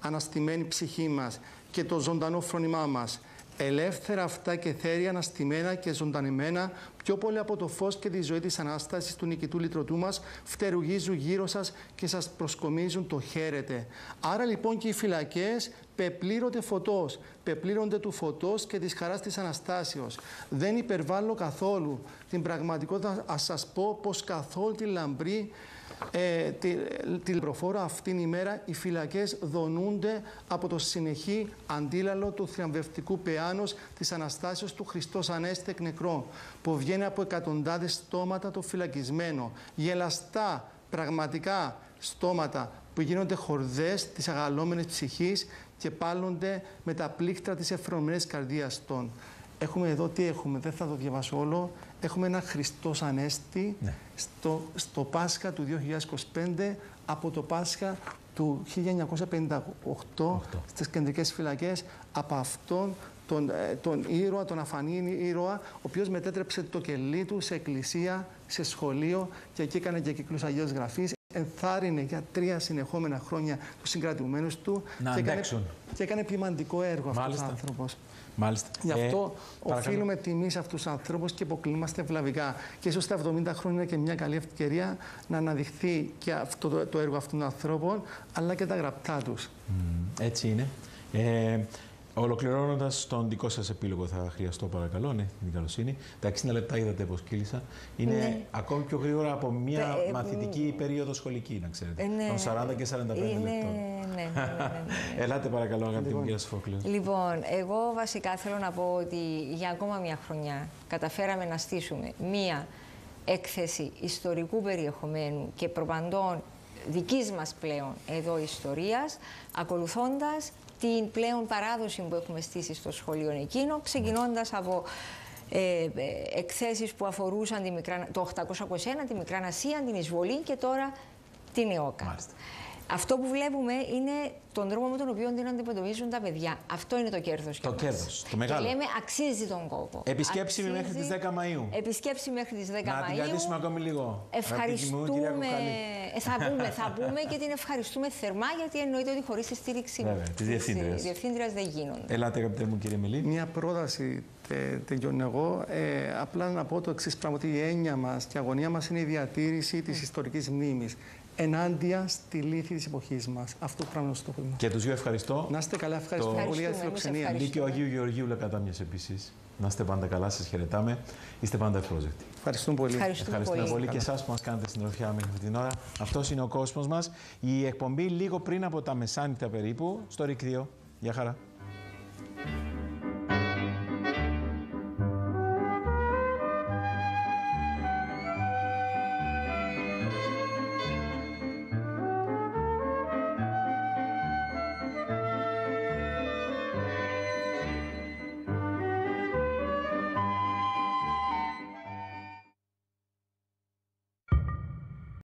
B: αναστημένη ψυχή μας και το ζωντανό φρόνημά μας. Ελεύθερα αυτά και θέρια αναστημένα και ζωντανεμένα, πιο πολύ από το φως και τη ζωή της Ανάστασης του νικητού λυτρωτού μας, φτερουγίζουν γύρω σας και σας προσκομίζουν το χαίρετε. Άρα λοιπόν και οι φυλακές πεπλήρονται του φωτός και της χαράς της Αναστάσεως. Δεν υπερβάλλω καθόλου την πραγματικότητα, ας σας πω πως καθόλου τη λαμπρή τη λεμπροφόρα αυτήν ημέρα οι φυλακές δονούνται από το συνεχή αντίλαλο του θριαμβευτικού πεάνος της Αναστάσεως του Χριστός Ανέστη εκ νεκρών, που βγαίνει από εκατοντάδες στόματα το φυλακισμένο, γελαστά πραγματικά στόματα που γίνονται χορδές της αγαλώμενης ψυχής και πάλλονται με τα πλήκτρα της ευφρονημένης καρδίας των. Έχουμε εδώ τι έχουμε, δεν θα το διαβάσω όλο. Έχουμε ένα Χριστός Ανέστη στο Πάσχα του 2025 από το Πάσχα του 1958 στις κεντρικές φυλακές, από αυτόν τον ήρωα, τον αφανή ήρωα, ο οποίος μετέτρεψε το κελί του σε εκκλησία, σε σχολείο και εκεί έκανε και κύκλους Αγίας Γραφής. Ενθάρρυνε για 3 συνεχόμενα χρόνια τους συγκρατημένους του και έκανε ποιμαντικό έργο αυτός ο άνθρωπος.
A: Μάλιστα.
B: Γι' αυτό οφείλουμε τιμή σε αυτούς τους ανθρώπους και υποκλείμαστε ευλαβικά. Και ίσως τα 70 χρόνια είναι και μια καλή ευκαιρία να αναδειχθεί και αυτό το έργο αυτών των ανθρώπων, αλλά και τα γραπτά τους.
A: Έτσι είναι. Ολοκληρώνοντας τον δικό σας επίλογο, θα χρειαστώ παρακαλώ, την καλοσύνη. Τα 60 λεπτά είδατε πως κύλησα. Είναι ακόμη πιο γρήγορα από μια μαθητική περίοδο σχολική, να ξέρετε. Των 40 και 45 λεπτών. Ελάτε παρακαλώ, αγαπητή μου κυρία Σοφόκλειο.
C: Λοιπόν, εγώ βασικά θέλω να πω ότι για ακόμα μια χρονιά καταφέραμε να στήσουμε μία έκθεση ιστορικού περιεχομένου και προπαντών δικής μας πλέον εδώ ιστορίας, ακολουθώντας την πλέον παράδοση που έχουμε στήσει στο σχολείο εκείνο, ξεκινώντας από εκθέσεις που αφορούσαν το 821, τη Μικρά Ασία, την εισβολή και τώρα την ΕΟΚΑ. Μάλιστα. Αυτό που βλέπουμε είναι τον τρόπο με τον οποίο την αντιμετωπίζουν τα παιδιά. Αυτό είναι το κέρδος. Το
A: κέρδος, το μεγάλο.
C: Και λέμε αξίζει τον κόπο.
A: Επισκέψιμη μέχρι τις 10 Μαΐου.
C: Επισκέψιμη μέχρι τις 10 Μαΐου.
A: Να την κρατήσουμε ακόμη λίγο.
C: Ευχαριστούμε. Θα πούμε και την ευχαριστούμε θερμά, γιατί εννοείται ότι χωρίς τη στήριξη της διευθύντριας δεν γίνονται.
A: Ελάτε, αγαπητέ μου κύριε Μελή.
B: Μια πρόταση τελειώνω εγώ. Απλά να πω το εξής πράγμα, ότι η έννοια μας και η αγωνία μας είναι η διατήρηση της ιστορικής μνήμης ενάντια στη λύθη της εποχής μας. Αυτό πράγμα είναι το στόχο μας.
A: Και τους δύο ευχαριστώ.
B: Να είστε καλά, ευχαριστώ πολύ για τη φιλοξενία.
A: Λύκειο Αγίου Γεωργίου Λεκατάμιας επίσης. Να είστε πάντα καλά, σας χαιρετάμε. Είστε πάντα ευπρόσδεκτοι.
B: Ευχαριστούμε πολύ.
C: Ευχαριστούμε
A: πολύ και εσάς που μας κάνετε συντροφιά μέχρι την ώρα. Αυτός είναι ο κόσμος μας. Η εκπομπή λίγο πριν από τα μεσάνυχτα περίπου στο Ρικ 2. Γεια χαρά.